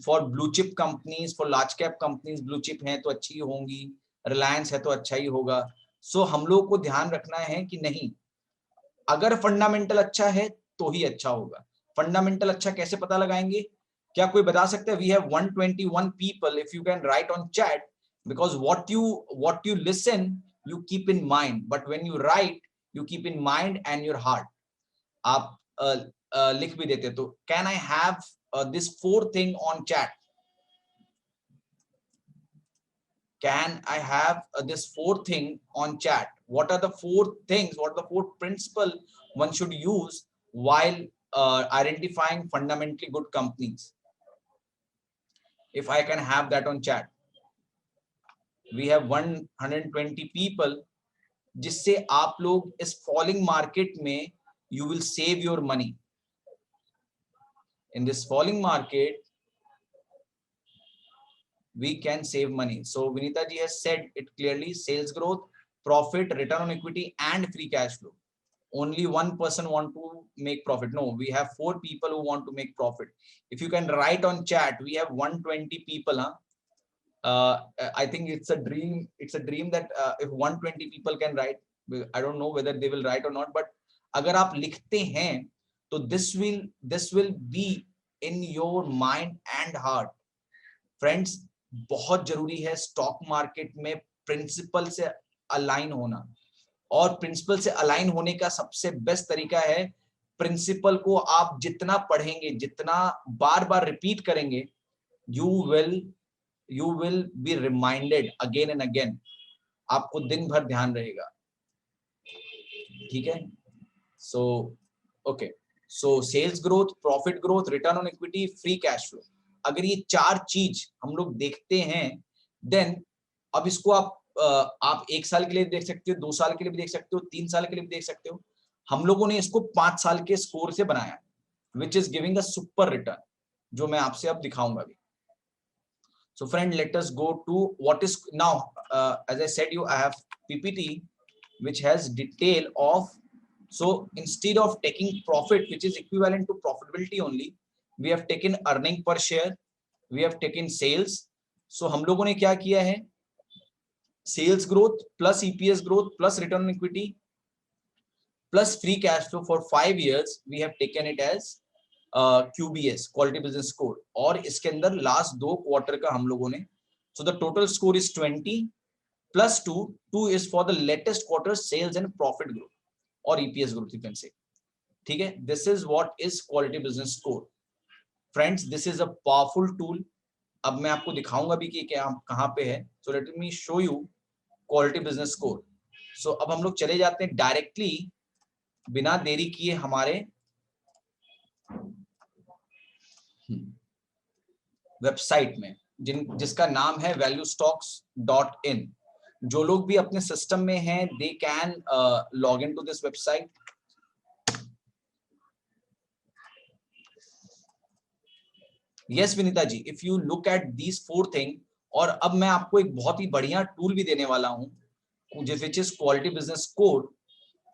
for blue chip companies, for large cap companies. Blue chip हैं तो अच्छी होंगी, रिलायंस है तो अच्छा ही होगा। सो हम लोग को ध्यान रखना है कि नहीं, अगर फंडामेंटल अच्छा है तो ही अच्छा होगा। फंडामेंटल अच्छा कैसे पता लगाएंगे, क्या कोई बता सकता है? We have 121 people, if you can write on chat, because what you listen you keep in mind, but when you write you keep in mind and your heart। आप लिख भी देते, तो can I have this 4 thing on chat? Can I have this 4 thing on chat? What are the 4 things, what are the 4 principle one should use while identifying fundamentally good companies? If I can have that on chat, we have 120 people, जिससे आप लोग इस falling market में you will save your money. In this falling market we can save money. So Vinita ji has said it clearly: sales growth, profit, return on equity and free cash flow. Only one person want to make profit? No, we have 4 people who want to make profit. If you can write on chat, we have 120 people, I think it's a dream, that if 120 people can write, I don't know whether they will write or not, but अगर आप लिखते हैं तो this will be in your mind and heart. Friends, बहुत जरूरी है stock market में principal से अलाइन होना, और प्रिंसिपल से अलाइन होने का सबसे बेस्ट तरीका है, प्रिंसिपल को आप जितना पढ़ेंगे, जितना बार बार रिपीट करेंगे, you will be reminded again and again, आपको दिन भर ध्यान रहेगा। ठीक है, so okay, so sales growth, profit growth, return on equity, free cash flow, अगर ये 4 चीज हम लोग देखते हैं, देन अब इसको आप 1 साल के लिए देख सकते हो, 2 साल के लिए भी देख सकते हो, 3 साल के लिए भी देख सकते हो। हम लोगों ने इसको 5 साल के स्कोर से बनाया, which is giving a super return, जो मैं आपसे अब दिखाऊंगा भी। So friend, let us go to what is now, as I said you, I have PPT which has detail of, so instead of taking profit which is equivalent to profitability only, we have taken earning per share, we have taken sales. So हम लोगों ने क्या किया है, sales growth plus EPS growth plus return on equity plus free cash flow for 5 years, we have taken it as QBS, quality business score, और इसके अंदर last 2 quarter का हम लोगों ने, so the total score is 20 plus 2 is for the latest quarter sales and profit growth or EPS growth you can say. ठीक है, this is what is quality business score. Friends, this is a powerful tool. अब मैं आपको दिखाऊंगा भी कि क्या कहाँ पे है, so let me show you quality business score. So अब हम लोग चले जाते हैं डायरेक्टली बिना देरी किए हमारे वेबसाइट में, जिसका नाम है valuestocks.in. जो लोग भी अपने सिस्टम में हैं, they can log in to this website. Yes Vinita ji, if you look at these 4 thing, और अब मैं आपको एक बहुत ही बढ़िया टूल भी देने वाला हूं, which is quality business score.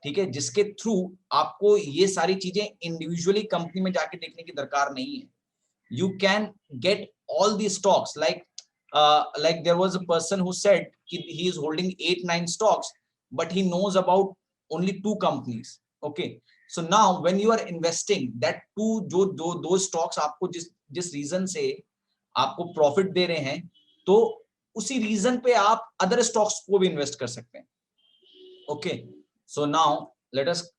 ठीक है, जिसके थ्रू आपको ये सारी चीजें इंडिविजुअली कंपनी में जाके देखने की दरकार नहीं है। You can get all the stocks, like there was a person who said he is holding 8-9 stocks, but he knows about only 2 companies. Okay, so now when you are investing that 2 जो दो stocks आपको जिस reason से आपको profit दे रहे हैं, तो उसी रीजन पे आप अदर स्टॉक्स को भी इन्वेस्ट कर सकते हैं। Okay, so now let us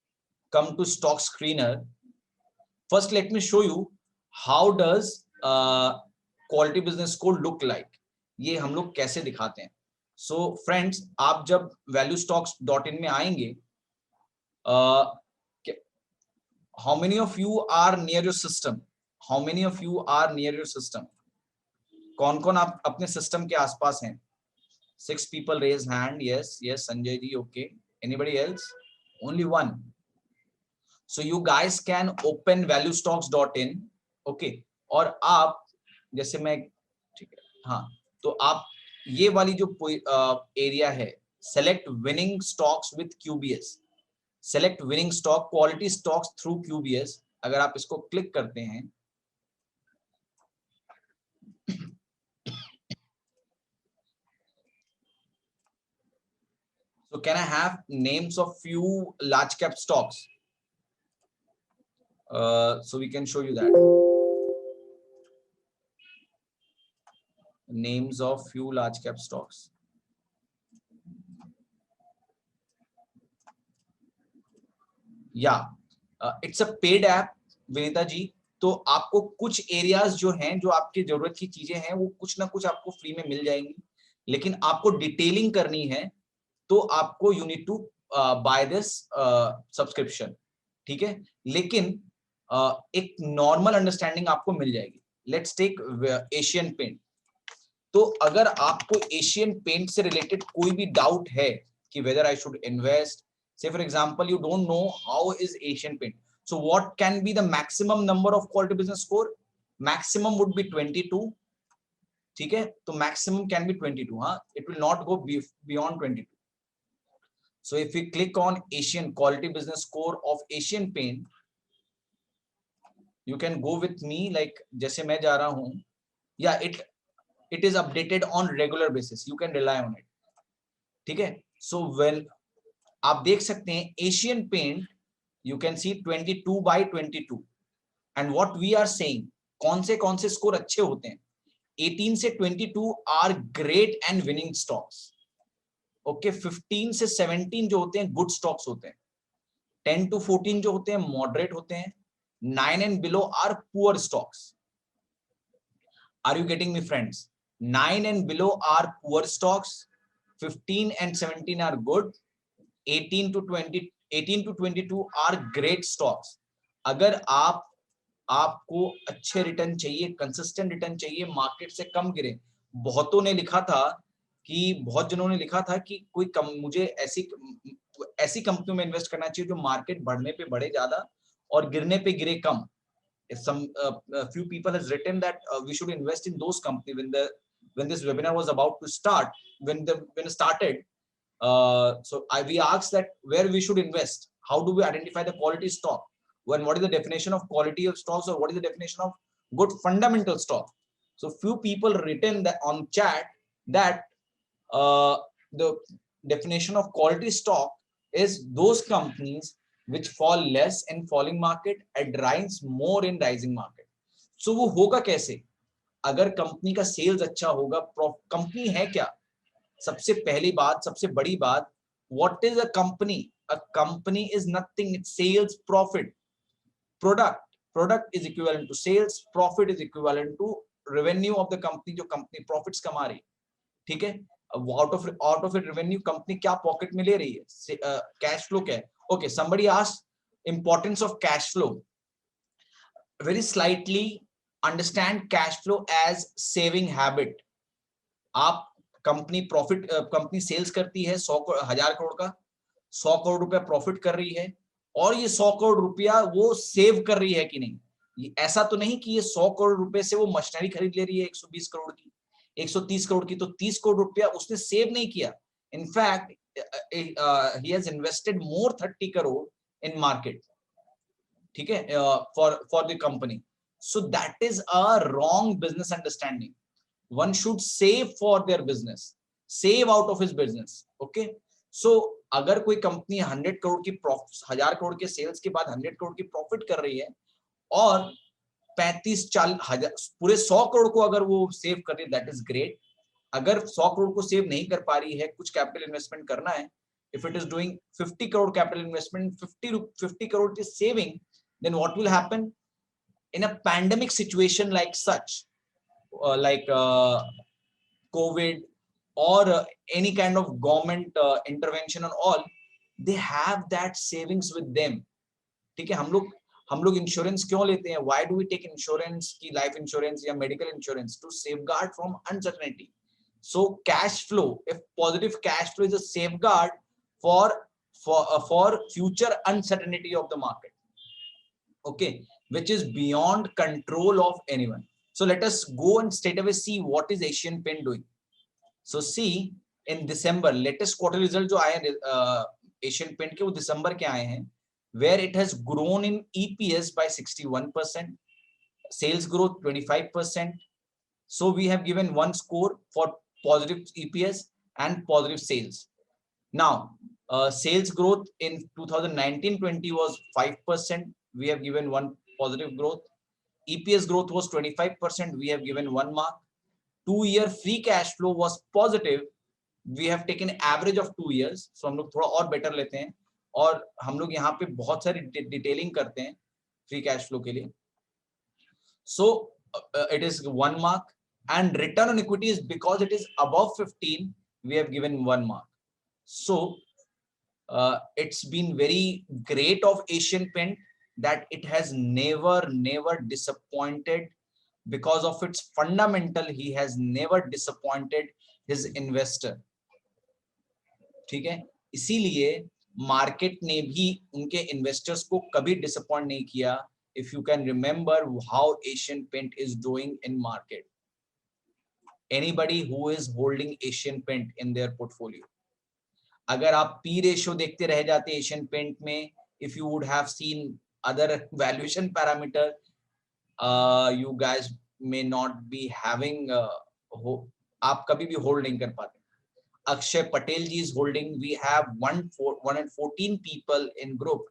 come to stock screener. First let me show you how does quality business score look like. ये हम लोग कैसे दिखाते हैं। सो फ्रेंड्स, आप जब valuestocks.in में आएंगे, how many of you are near your system? How many of you are near your system? कौन कौन आप अपने सिस्टम के आसपास हैं? 6 people raise hand. Yes, yes, Sanjay ji. Okay. Anybody else? Only one. So you guys can open valuestocks.in. Okay. और आप जैसे मैं, ठीक है, हाँ, तो आप ये वाली जो एरिया है, select winning stocks with QBS, select winning stock quality stocks through QBS, अगर आप इसको क्लिक करते हैं, so can I have names of few large cap stocks, so we can show you that names of few large cap stocks. It's a paid app Vinita ji. तो आपको कुछ areas जो हैं, जो आपकी जरूरत की चीजें हैं, वो कुछ ना कुछ आपको फ्री में मिल जाएंगी, लेकिन आपको डिटेलिंग करनी है तो आपको you need to buy this subscription, ठीक है। लेकिन एक नॉर्मल अंडरस्टैंडिंग आपको मिल जाएगी। Let's take Asian Paint. तो अगर आपको एशियन पेंट से रिलेटेड कोई भी डाउट है कि whether I should invest, say for example you don't know how is Asian Paint, so what can be the maximum number of quality business score? Maximum would be 22, ठीक है, तो maximum can be 22, हाँ, it will not go beyond 22. So if we click on Asian quality business score of Asian Paint, you can go with me, like जैसे मैं जा रहा हूँ, yeah, it is updated on regular basis, you can rely on it, ठीक है। So when आप देख सकते हैं Asian Paint, you can see 22/22, and what we are saying, कौन से स्कोर अच्छे होते हैं? 18 से 22 are great and winning stocks, okay. 15 से 17 जो होते हैं गुड स्टॉक्स होते हैं, 10 to 14 जो होते हैं मॉडरेट होते हैं, 9 and below are poor stocks. Are you getting me friends? 9 and below are poor stocks, 15 and 17 are good, 18 to 22 are great stocks. अगर आपको अच्छे रिटर्न चाहिए, कंसिस्टेंट रिटर्न चाहिए, मार्केट से कम गिरे, बहुतों ने लिखा था कि बहुत जनों ने लिखा था कि मुझे ऐसी कंपनियों में इन्वेस्ट करना चाहिए जो मार्केट बढ़ने पे बढ़े ज्यादा और गिरने पे गिरे कम. Some few people has written that we should invest in those companies when this webinar was about to start, when it started. So we asked that where we should invest, how do we identify the quality stock, what is the definition of quality of stocks, or what is the definition of good fundamental stock. So few people written that on chat that the definition of quality stock is those companies which fall less in falling market and rise more in rising market. So वो होगा कैसे? अगर company का sales अच्छा होगा, company है क्या? सबसे पहली बात, सबसे बड़ी बात, what is a company? A company is nothing, it's sales, profit, product is equivalent to sales, profit is equivalent to revenue of the company, जो कंपनी प्रॉफिट्स कमा रही, ठीक है। Out of it revenue company क्या pocket में ले रही है, कैश फ्लो क्या है? Okay, somebody asked importance of cash flow. Very slightly understand cash flow as saving habit. आप कंपनी कंपनी सेल्स करती है 1000 करोड़ का, 100 करोड़ रुपया प्रॉफिट कर रही है, और ये 100 करोड़ रुपया वो सेव कर रही है कि नहीं। ऐसा तो नहीं कि ये 100 करोड़ रुपए से वो मशीनरी खरीद ले रही है 120 करोड़ की, 130 करोड़ की, तो 30 करोड़ रुपया उसने सेव नहीं किया। In fact he has invested more 30 crore in market, ठीक है, for the company. So that is a wrong business understanding. One should save for their business, save out of his business, okay. So अगर कोई company 100 crore की 1000 करोड़ के sales के बाद 100 करोड़ की profit कर रही है और 35-40 पूरे 100 करोड़ को अगर वो सेव कर रही है, दैट इज ग्रेट। अगर 100 करोड़ को सेव नहीं कर पा रही है, कुछ कैपिटल इन्वेस्टमेंट करना है, if it is doing 50 crore capital investment, 50 crore is saving, then what will happen in a pandemic situation like such, like COVID, or any kind of government intervention and all, they have that savings with them. ठीक है, हम लोग insurance क्यों लेते हैं? Why do we take insurance की life insurance या medical insurance? To safeguard from uncertainty. So cash flow, if positive cash flow is a safeguard for future uncertainty of the market, okay, which is beyond control of anyone. So let us go and straight away see what is Asian Paint doing. So see, in December, latest quarter result जो आए हैं Asian Paint के, वो दिसंबर के आए हैं, where it has grown in EPS by 61%, sales growth 25%. So we have given one score for positive EPS and positive sales. Now, sales growth in 2019-20 was 5%. We have given one positive growth. EPS growth was 25%. We have given one mark. 2-year free cash flow was positive. We have taken average of 2 years. So हम लोग थोड़ा और better लेते हैं, और हम लोग यहाँ पे बहुत सारी डिटेलिंग करते हैं फ्री कैश फ्लो के लिए. So it is 1 mark, and return on equity is because it is above 15, we have given 1 mark. So it's been very great of Asian Paint that it has never disappointed. Because of its fundamental, he has never disappointed his investor. ठीक है, इसीलिए market ने भी उनके investors को कभी disappoint नहीं किया. If you can remember how Asian Paint is doing in market, anybody who is holding Asian Paint in their portfolio, अगर आप P ratio देखते रह जाते Asian Paint में, if you would have seen other valuation parameter, you guys may not be having आप कभी भी hold नहीं कर पाते. Akshay Patel ji is holding. We have 114 people in group.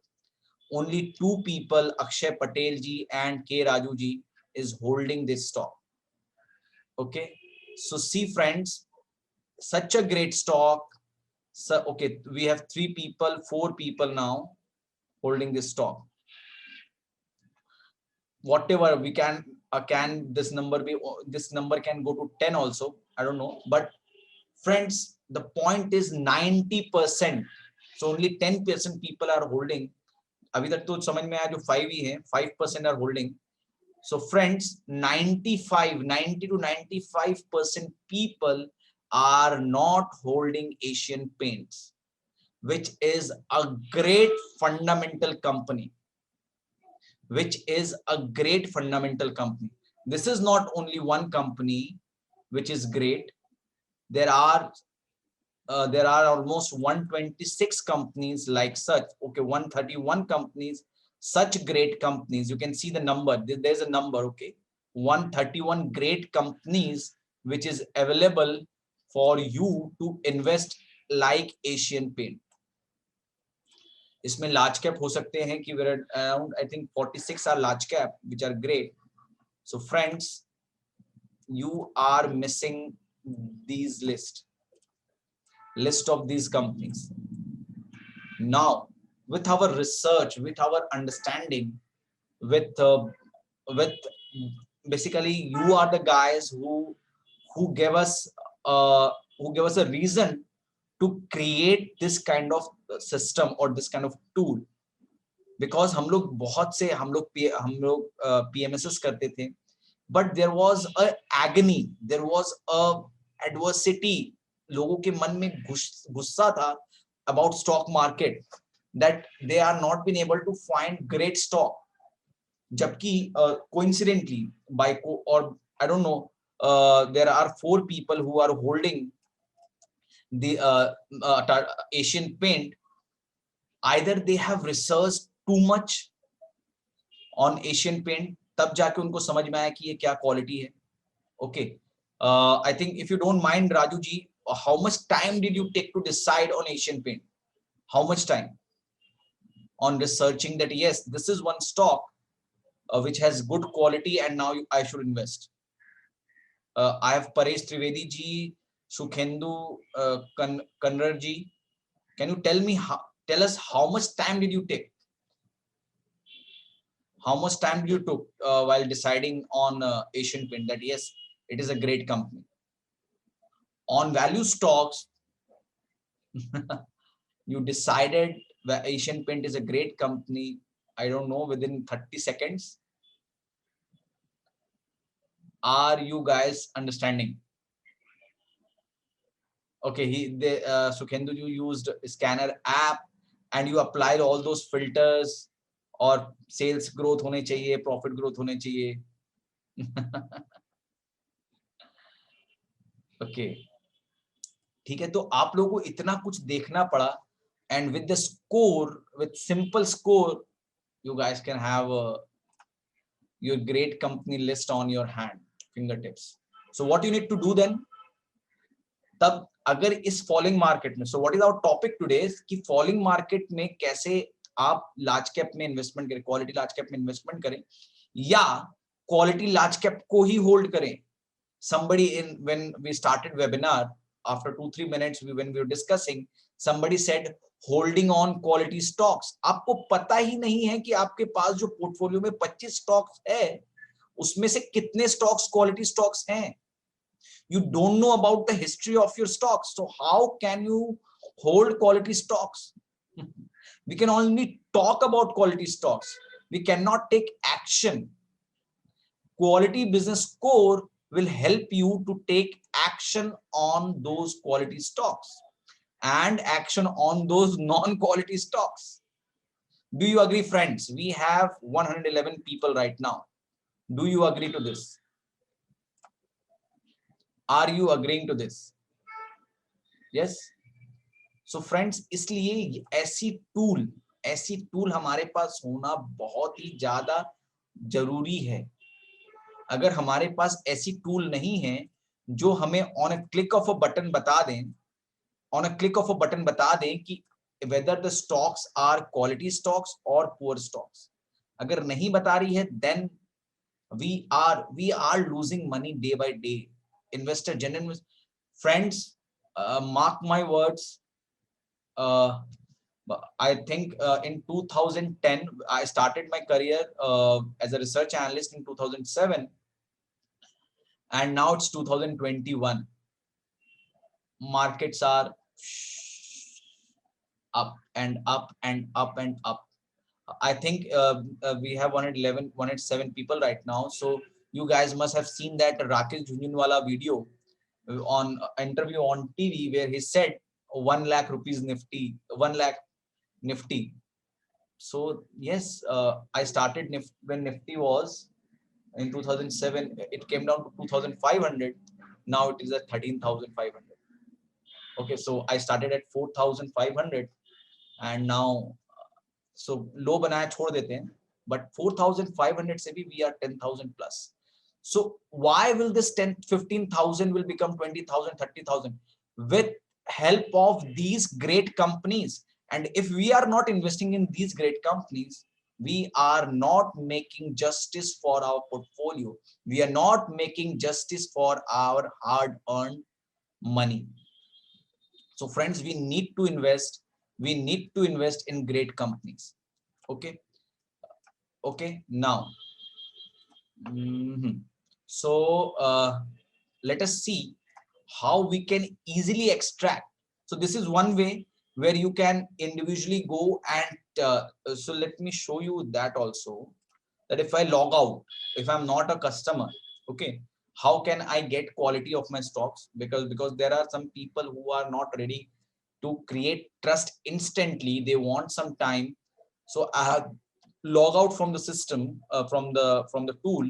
Only 2 people, Akshay Patel ji and K Raju ji, is holding this stock. Okay, so see friends, such a great stock. So okay, we have 3 people, 4 people now holding this stock. Whatever we can this number can go to 10 also, I don't know, but friends, the point is 90%. So only 10% people are holding. अभी तक तो समझ में आया, जो 5 ही है, 5% are holding. So friends, 90 to 95% people are not holding Asian Paints, which is a great fundamental company. This is not only one company which is great. There are almost 126 companies like such. Okay, 131 companies, such great companies. You can see the number. There's a number. Okay, 131 great companies which is available for you to invest like Asian Paint. इसमें large cap हो सकते हैं कि around I think 46 are large cap which are great. So friends, you are missing these list of these companies. Now, with our research, with our understanding, with basically you are the guys who gave us a reason to create this kind of system or this kind of tool. Because हम लोग PMSs करते थे, but there was a agony, there was a adversity, लोगों के मन में गुस्सा था about stock market, that they are not been able to find great stock. जबकि coincidentally or I don't know, there are 4 people who are holding the Asian Paint. Either they have researched too much on Asian Paint, तब जाके उनको समझ में आया कि ये क्या क्वालिटी है. Okay, I think if you don't mind, Raju ji, how much time did you take to decide on Asian Paint? How much time on researching that yes, this is one stock which has good quality and now I should invest? I have Paresh Trivedi ji, Sukhendu Kanrar ji. Can you tell us how much time did you take? How much time did you took while deciding on Asian Paint that yes, it is a great company? On value stocks, you decided that Asian Paint is a great company, I don't know, within 30 seconds. Are you guys understanding? Okay, Sukhendu, you used scanner app and you applied all those filters, और sales growth होने चाहिए, profit growth होने चाहिए. Okay, ठीक है, तो आप लोगों को इतना कुछ देखना पड़ा, and with the score, with simple score, you guys can have your great company list on your hand, fingertips. So what you need to do then? तब अगर इस फॉलिंग मार्केट में, so what is our topic today, कि falling market में कैसे आप large cap में investment करें, क्वालिटी लार्ज कैप में इन्वेस्टमेंट करें, या क्वालिटी लार्ज कैप को ही होल्ड करें. Somebody when we started webinar, after 2-3 minutes when we were discussing, somebody said holding on quality stocks. आपको पता ही नहीं है कि आपके पास जो पोर्टफोलियो में 25 स्टॉक्स है उसमें से कितने स्टॉक्स क्वालिटी स्टॉक्स हैं. You don't know about the history of your stocks, so how can you hold quality stocks? We can only talk about quality stocks, we cannot take action. Quality business score will help you to take action on those quality stocks and action on those non-quality stocks. Do you agree, friends? We have 111 people right now. Do you agree to this? Are you agreeing to this? Yes. So friends, इसलिए ऐसी tool हमारे पास होना बहुत ही ज्यादा जरूरी है. अगर हमारे पास ऐसी टूल नहीं है जो हमें on a click of a button बता दें, कि whether the stocks are quality stocks or poor stocks, अगर नहीं बता रही है, then we are losing money day by day. Investor, genuine friends, mark my words. I think in 2010 I started my career as a research analyst in 2007, and now it's 2021. Markets are up and up and up and up. I think we have 107 people right now. So you guys must have seen that Rakesh Jhunjhunwala video on interview on TV where he said 1 lakh rupees Nifty, 1 lakh Nifty. So yes, I started when Nifty was in 2007. It came down to 2,500. Now it is at 13,500. Okay, so I started at 4,500, and now so low बनाया छोड़ देते हैं, but 4,500 से भी we are 10,000 plus. So why will this 10, 15,000 will become 20,000, 30,000 with help of these great companies? And if we are not investing in these great companies, we are not making justice for our portfolio. We are not making justice for our hard-earned money. So friends, we need to invest in great companies. Okay. Now, so let us see how we can easily extract. So this is one way where you can individually go and so let me show you that also, that if I log out, if I'm not a customer, okay, how can I get quality of my stocks? Because there are some people who are not ready to create trust instantly. They want some time. So I have log out from the system, from the tool,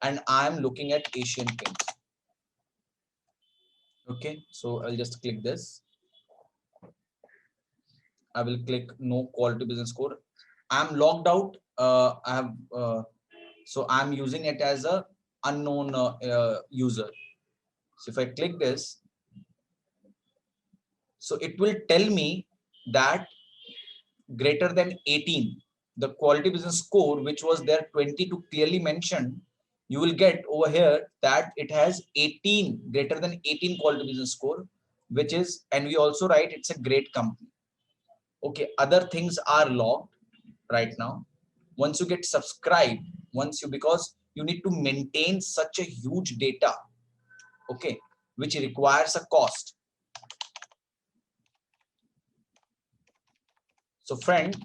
and I'm looking at Asian Paints. Okay, so I'll just click this. I will click no quality business score. I'm logged out. I have so I'm using it as a unknown user. So if I click this, so it will tell me that greater than 18, the quality business score, which was there 22 clearly mentioned, you will get over here that it has 18, greater than 18 quality business score, which is, and we also write it's a great company. Okay, other things are logged right now. Once you get subscribed, because you need to maintain such a huge data. Okay, which requires a cost. So friend,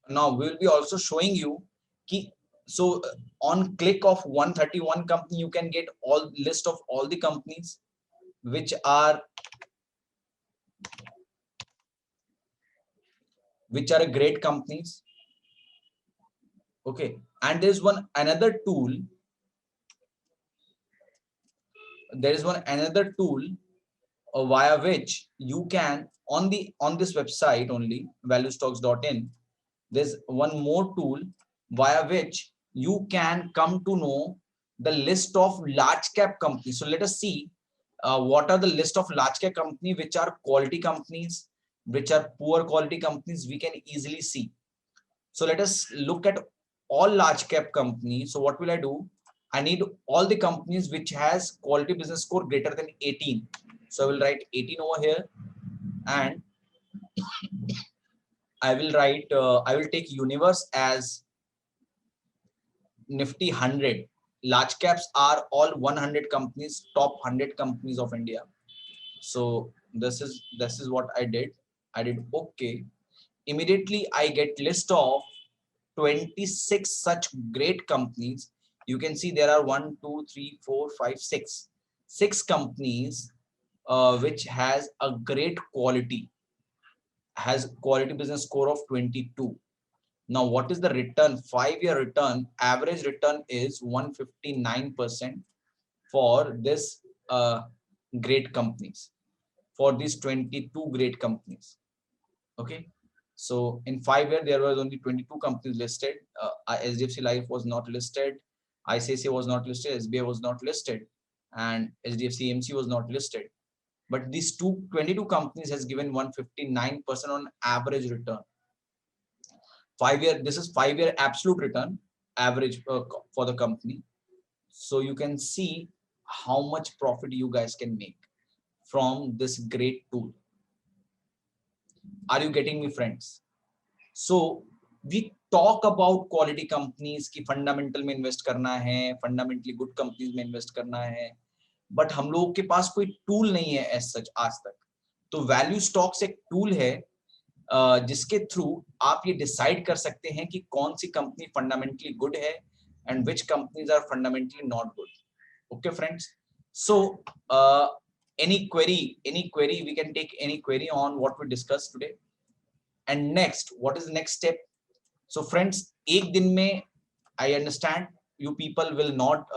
now we will be also showing you ki, so on click of 131 company you can get all list of all the companies which are great companies. Okay, and there is one another tool via which you can on this website only valuestocks.in. There's one more tool via which you can come to know the list of large cap companies. So let us see what are the list of large cap companies, which are quality companies, which are poor quality companies. We can easily see. So let us look at all large cap companies. So what will I do? I need all the companies which has quality business score greater than 18. So I will write 18 over here, and I will write, I will take universe as Nifty 100. Large caps are all 100 companies, top 100 companies of India. So this is what I did. I did okay. Immediately I get list of 26 such great companies. You can see there are 1, 2, 3, 4, 5, 6. 6 companies which has a great quality, has quality business score of 22. Now, what is the return? 5-year return, average return is 159% for this great companies, for these 22 great companies. Okay. So in 5 years, there was only 22 companies listed. SDFC Life was not listed. ICICI was not listed. SBI was not listed. And HDFC AMC was not listed. But these 22 companies has given 159% on average return. 5-year, this is 5-year absolute return average for the company. So you can see how much profit you guys can make from this great tool. Are you getting me, friends? So we talk about quality companies की fundamental में invest करना है, fundamentally good companies में invest करना है, but हम लोगों के पास कोई tool नहीं है as such आज तक. तो value stocks एक tool है जिसके थ्रू आप ये डिसाइड कर सकते हैं कि कौन सी कंपनी फंडामेंटली गुड है and which companies are fundamentally not good. Okay friends, so any query we can take any query on what we discussed today. And next, what is the next step? So friends, एक दिन में I understand you people will not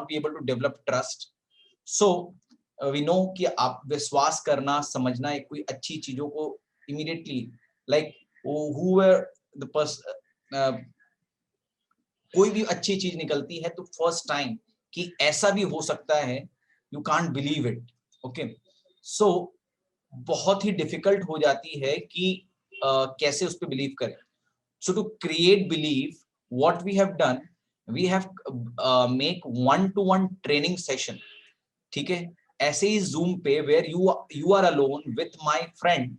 be able to develop trust. So we know कि आप विश्वास करना समझना एक कोई अच्छी चीजों को immediately, like whoever the person, कोई भी अच्छी चीज निकलती है तो फर्स्ट टाइम कि ऐसा भी हो सकता है, you can't believe it. Okay, so बहुत ही डिफिकल्ट हो जाती है कि कैसे उस पर बिलीव करें. So to create belief, what we have done, we have make 1-to-1 training session. ठीक है, ऐसे ही Zoom पे where you are alone with my friend,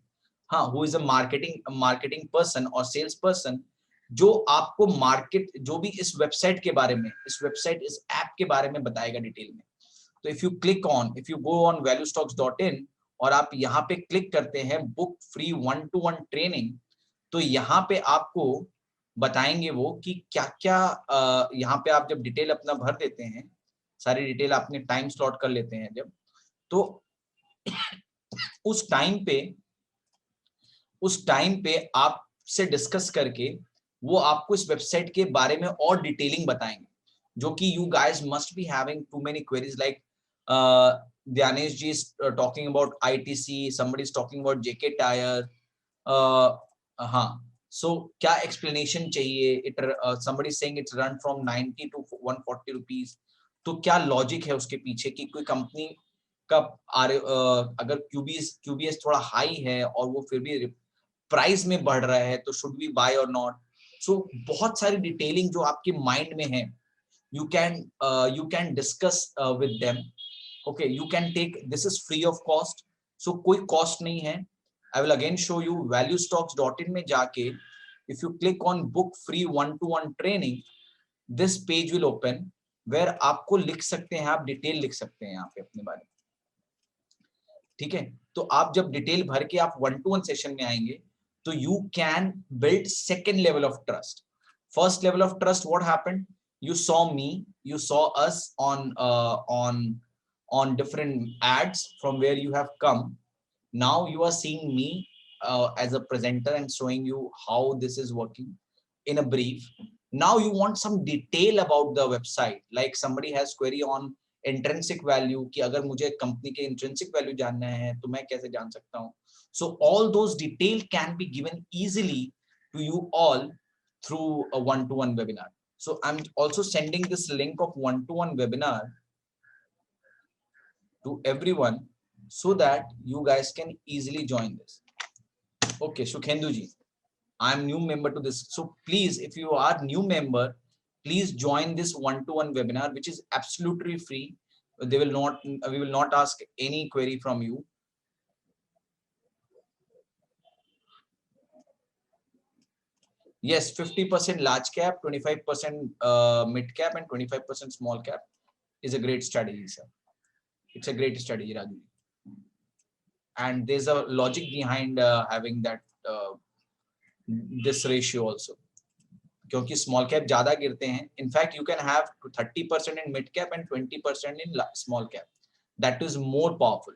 हाँ, who is a marketing person or sales person, जो आपको market, जो भी इस वेबसाइट के बारे में, इस ऐप के बारे में बताएगा डिटेल में. तो if you go on valuestocks.in और आप यहाँ पे क्लिक करते हैं बुक फ्री 1-to-1 ट्रेनिंग, तो यहाँ पे आपको बताएंगे वो कि क्या क्या यहाँ पे आप जब डिटेल अपना भर देते हैं, सारी डिटेल आपने टाइम स्लॉट कर लेते हैं जब, तो उस टाइम पे आपसे डिस्कस करके वो आपको इस वेबसाइट के बारे में और डिटेलिंग बताएंगे, जो कि you guys must be having too many queries, like Dhyanesh ji is talking about ITC, somebody is talking about JK Tyre, हाँ, so क्या explanation चाहिए, somebody saying it's run from 90 to 140 rupees, तो क्या logic है उसके पीछे कि कोई कंपनी का अगर QBS थोड़ा हाई है और वो फिर भी प्राइस में बढ़ रहा है तो शुड वी बाय और नॉट. सो बहुत सारी डिटेलिंग जो आपके माइंड में है, you can discuss with them. Okay, you can take, this is free of cost, so कोई cost नहीं है. I will again show you valuestocks.in में जाके if you click on book free 1-to-1 training, this page will open where आपको लिख सकते हैं, आप डिटेल लिख सकते हैं यहाँ पे अपने बारे में, ठीक है। तो आप जब डिटेल भर के आप 1-to-1 सेशन में आएंगे तो you can build second level of trust. First level of trust, what happened? You saw me, you saw us on different ads from where you have come. Now you are seeing me as a presenter and showing you how this is working in a brief. Now you want some detail about the website, like somebody has query on intrinsic value कि अगर मुझे company के intrinsic value जानना है तो मैं कैसे जान सकता हूँ. So all those detail can be given easily to you all through a one-to-one webinar. So I'm also sending this link of one-to-one webinar to everyone so that you guys can easily join this. Okay, Sukhendu ji, I'm new member to this. So please, if you are new member, please join this one-to-one webinar, which is absolutely free. We will not ask any query from you. Yes, 50% large cap, 25% mid cap, and 25% small cap is a great strategy, sir. It's a great strategy, Raju. And there's a logic behind having that this ratio also. क्योंकि small cap ज़्यादा गिरते हैं. In fact, you can have 30% in mid cap and 20% in small cap. That is more powerful.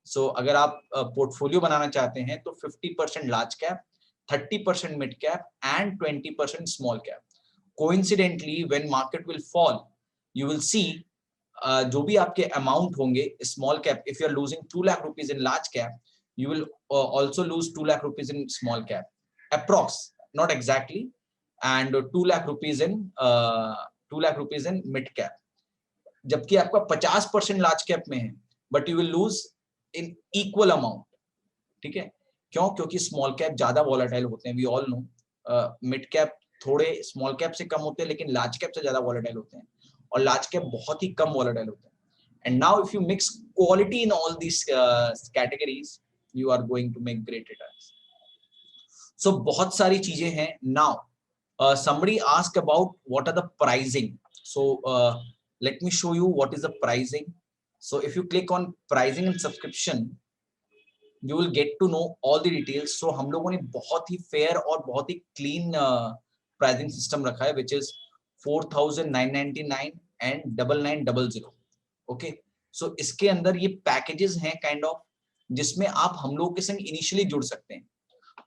So अगर आप portfolio बनाना चाहते हैं तो 50% large cap, 30% mid cap and 20% small cap. Coincidentally, when market will fall, you will see जो भी आपके amount होंगे small cap, if you are losing 2 lakh rupees in large cap, you will also lose 2 lakh rupees in small cap, approx, not exactly, and 2 lakh rupees in mid cap. जबकि आपका 50% large cap में है, but you will lose in equal amount. ठीक है, क्यों? क्योंकि small cap ज्यादा volatile होते हैं. We all know mid cap थोड़े स्मॉल कैप से कम होते हैं, लेकिन लार्ज कैप से ज्यादा वॉलेटाइल होते हैं, और लार्ज कैप बहुत ही कम वॉलेटाइल होते हैं. And now if you mix quality in all this categories, you are going to make great returns. So बहुत सारी चीजें हैं. Now somebody asked about what are the pricing. So let me show you what is the pricing. So if you click on pricing and subscription, you will get to know all the details. So हम लोगों ने बहुत ही fair और बहुत ही clean pricing system रखा है, which is 4,999 and 9900. Okay, so इसके अंदर ये packages हैं kind of, जिसमें आप हम लोगों के संग initially जुड़ सकते हैं.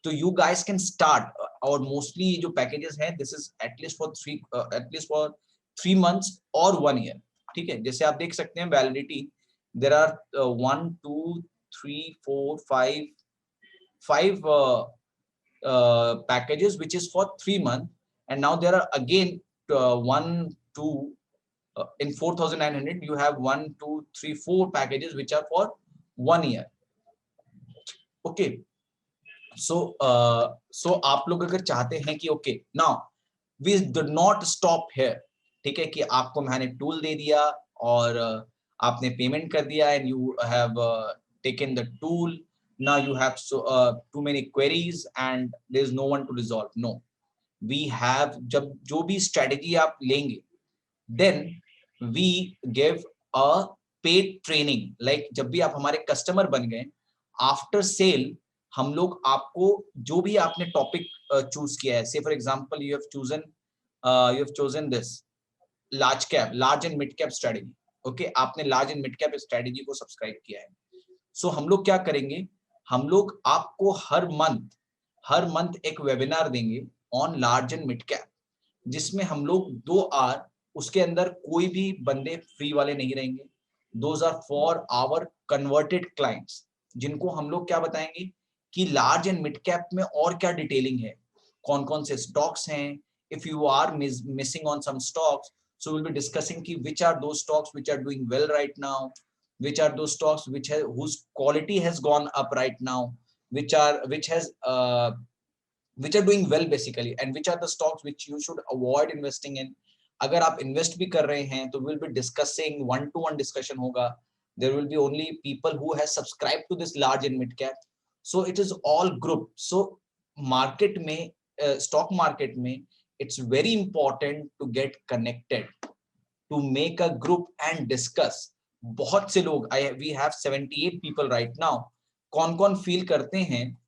तो you guys can start, और mostly जो packages हैं, this is at least for 3 months or 1 year. ठीक है, जैसे आप देख सकते हैं validity, there are 1 2 3 4 5 packages which is for 3 months, and now there are again 1 2 in 4,900 you have 1 2 3 4 packages which are for 1 year. Okay, so आप लोग अगर चाहते हैं कि okay, now we do not stop here. ठीक है, कि आपको मैंने टूल दे दिया और आपने पेमेंट कर दिया and you have taken the tool, now you have too many queries and there is no one to resolve. No, we have, जब जो भी strategy आप लेंगे, then we give a paid training. Like जब भी आप हमारे कस्टमर बन गए, आफ्टर सेल हम लोग आपको जो भी आपने टॉपिक चूज किया है, say for example you have chosen this large and mid cap strategy. Okay, आपने large and mid cap strategy को सब्सक्राइब किया है. सो हम लोग क्या करेंगे, हम लोग आपको हर मंथ एक वेबिनार देंगे on large and mid cap, जिसमें हम लोग 2 आवर, उसके अंदर कोई भी बंदे फ्री वाले नहीं रहेंगे. Those are for our converted clients, जिनको हम लोग क्या बताएंगे कि लार्ज एंड मिड कैप में और क्या डिटेलिंग है, कौन कौन से स्टॉक्स हैं. If you are missing on some stocks, so we'll be discussing ki which are those stocks which are doing well right now, which are those stocks whose quality has gone up right now, which are doing well basically, and which are the stocks which you should avoid investing in. अगर आप invest भी कर रहे हैं तो we'll be discussing, 1-to-1 discussion होगा. There will be only people who has subscribed to this large and mid cap, so it is all group. So market में stock market में it's very important to get connected, to make a group and discuss. बहुत से लोग, we have 78 people right now. कौन feel करते हैं,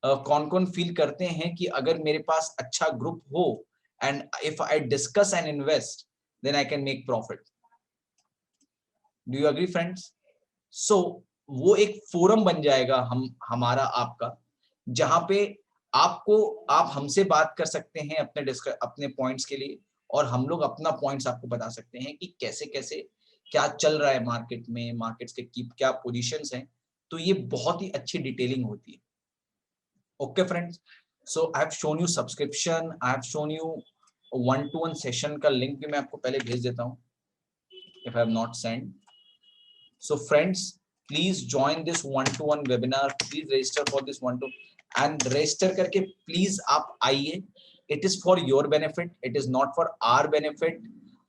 कौन feel करते हैं कि अगर मेरे पास अच्छा ग्रुप हो and if I discuss and invest, then I can make profit. Do you agree, friends? So वो एक फोरम बन जाएगा हमारा आपका, जहां पे आप हमसे बात कर सकते हैं अपने पॉइंट्स के लिए, और हम लोग अपना पॉइंट्स आपको बता सकते हैं कि कैसे कैसे क्या चल रहा है मार्केट में, मार्केट्स के क्या पोजीशंस हैं. तो ये बहुत ही अच्छी डिटेलिंग होती है. Okay friends, so I have shown you subscription, I have shown you 1-to-1 session का लिंक भी मैं आपको पहले भेज देता हूं, if I have not send. So friends, please join this 1-to-1 webinar. Please register for this 1-to and register करके please आप आइए. It is for your benefit. It is not for our benefit.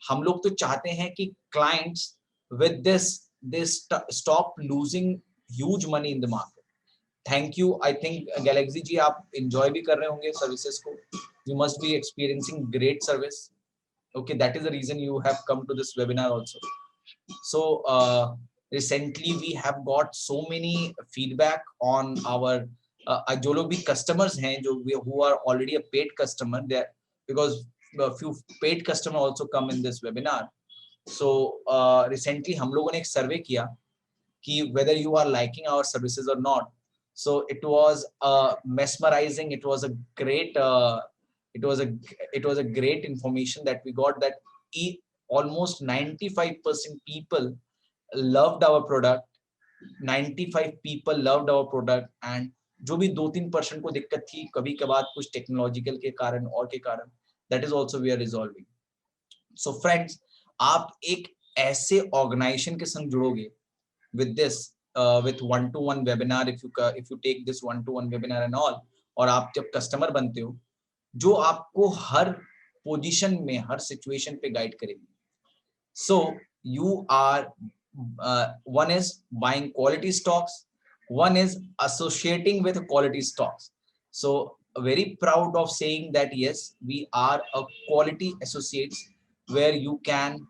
हम लोग तो चाहते हैं कि clients with this stop losing huge money in the market. Thank you. I think Galaxy जी आप enjoy भी कर रहे होंगे services को. You must be experiencing great service. Okay, that is the reason you have come to this webinar also. So recently we have got so many feedback on our जो लोग भी customers हैं, who are already a paid customer there, because a few paid customer also come in this webinar. So recently हम लोगों ने एक survey किया कि whether you are liking our services or not. So it was mesmerizing. It was a great it was a great information that we got, that almost 95% people loved our product. 95 people loved our product. And जो भी 2-3% को दिक्कत थी कभी कभार कुछ technological के कारण और के कारण, that is also we are resolving. So friends, आप एक ऐसे ऑर्गेनाइजेशन के संग जुड़ोगे with this with 1-to-1 webinar, if you take this 1-to-1 webinar and all, और आप जब कस्टमर बनते हो, जो आपको हर पोजीशन में, हर सिचुएशन पे गाइड करेगी. So you are one is buying quality stocks, one is associating with quality stocks. So very proud of saying that yes, we are a quality associates where you can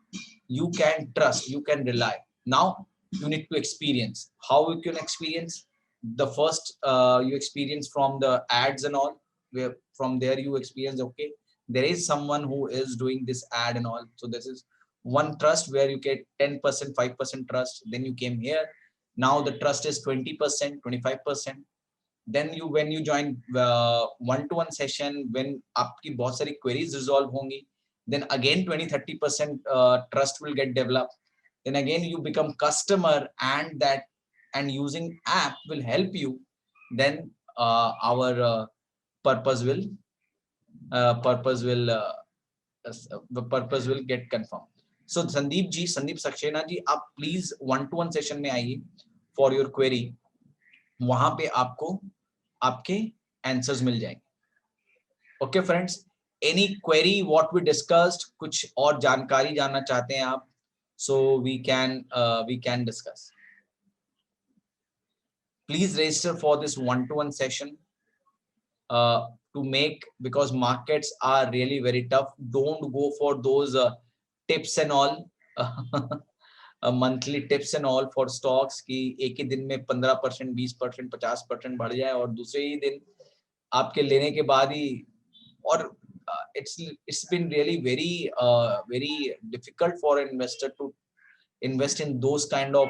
trust, you can rely. Now you need to experience. How you can experience? The first you experience from the ads and all, where from there you experience, okay, there is someone who is doing this ad and all, so this is one trust where you get 10%, 5% trust. Then you came here, now the trust is 20%, 25%. Then when you join 1-to-1 session, when आपकी बहुत सारी queries resolve होंगी, then again 20-30% trust will get developed. Then again you become customer, and using app will help you. Then our purpose will get confirmed. So Sandeep Saxena ji, आप please 1-to-1 session में आइए for your query. वहां पे आपको आपके answers मिल जाएंगे. Okay friends, any query what we discussed, कुछ और जानकारी जानना चाहते हैं आप, so we can discuss. Please register for this 1-to-1 session to make, because markets are really very tough. Don't go for those tips and all monthly tips and all for stocks कि एक ही दिन में 15%, 20%, 50% बढ़ जाए और दूसरे ही दिन आपके लेने के बाद ही, और it's been really very difficult for an investor to invest in those kind of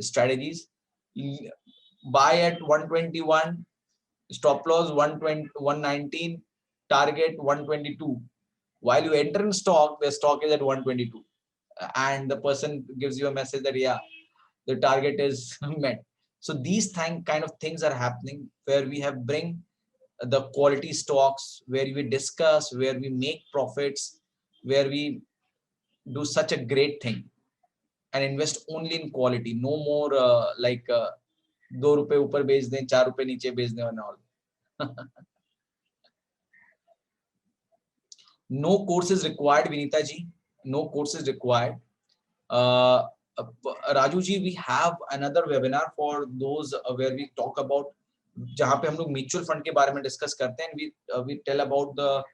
strategies. Buy at 121, stop loss 120, 119, target 122. While you enter in stock, the stock is at 122, and the person gives you a message that yeah, the target is met. So these kind of things are happening where we have bring the quality stocks, where we discuss, where we make profits, where we do such a great thing and invest only in quality. No more like 2 रुपए ऊपर बेच दें, 4 रुपए नीचे बेच दें and all. No course is required, Vinita ji. No course is required. Raju ji, we have another webinar for those where we talk about, जहाँ पे हम लोग म्यूचुअल फंड के बारे में डिस्कस करते हैं. We tell about the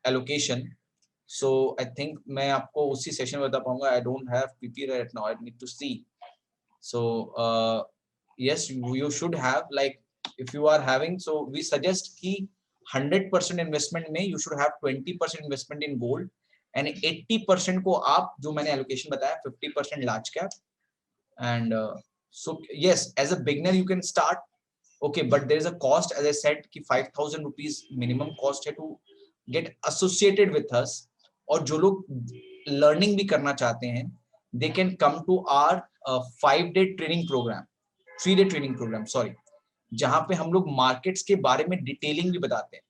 allocation. So I think मैं आपको उसी सेशन में बता पाऊंगा. I don't have PP right now. I need to see. So yes, you should have, like if you are having, so we suggest कि 100% investment में you should have 20% investment in gold and 80% को आप जो मैंने allocation बताया 50% large cap and so yes, as a beginner you can start. Okay, but there is a cost, as I said कि 5,000 rupees minimum cost है to get associated with us. और जो लोग learning भी करना चाहते हैं, they can come to our 5-day training program, 3-day training program, sorry, जहां पे हम लोग markets के बारे में detailing भी बताते हैं.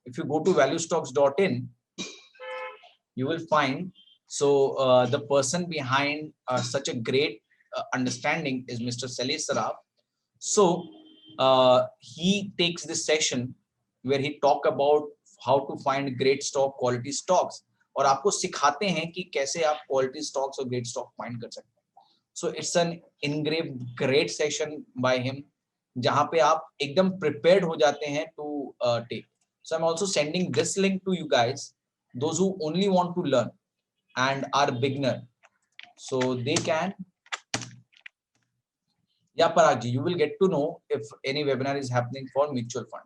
If you go to valuestocks.in, you will find, so the person behind such a great understanding is Mr. Salih Saraf. So he takes this session where he talk about how to find great stock, quality stocks, और आपको सिखाते हैं कि कैसे आप quality stocks और great stock find कर सकते हैं. So it's an engraved great session by him, जहाँ पे आप एकदम prepared हो जाते हैं to take. So I'm also sending this link to you guys, those who only want to learn and are beginner, so they can. Yeah, Parag, you will get to know if any webinar is happening for mutual fund.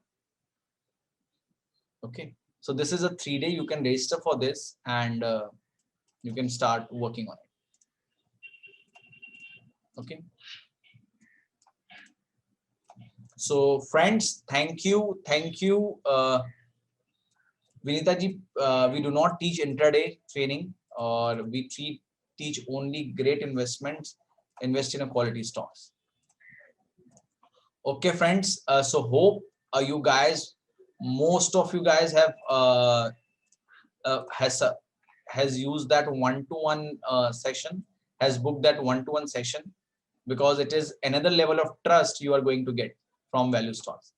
Okay, so this is a 3-day. You can register for this and you can start working on it. Okay. So friends, thank you. Vinita ji, we do not teach intraday training, or we teach only great investments, invest in a quality stocks. Okay, friends. So hope you guys, most of you guys have has used that one-to-one session, has booked that one-to-one session, because it is another level of trust you are going to get from value stocks.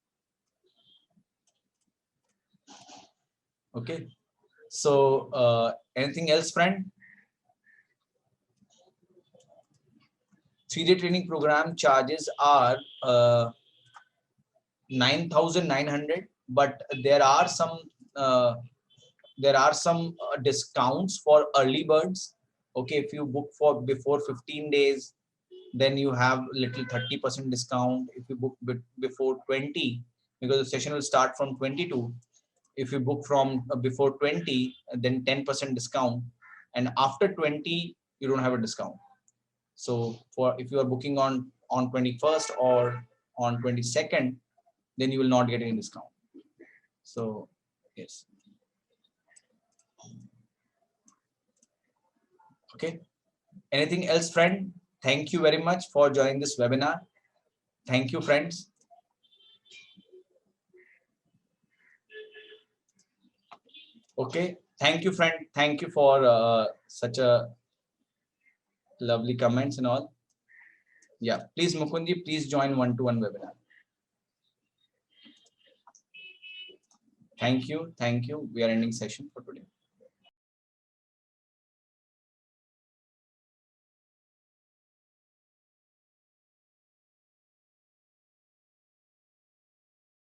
Okay, so anything else, friend? 3-day training program charges are 9,900, but there are some discounts for early birds. Okay, if you book for before 15 days, then you have little 30% discount. If you book before 20, because the session will start from 22. If you book from before 20, then 10% discount, and after 20 you don't have a discount. So for if you are booking on 21st or on 22nd, then you will not get any discount. So yes. Okay, anything else, friend? Thank you very much for joining this webinar. Thank you, friends. Okay, thank you, friend. Thank you for such a lovely comments and all. Yeah, please, Mukunji, please join one-to-one webinar. Thank you. We are ending session for today.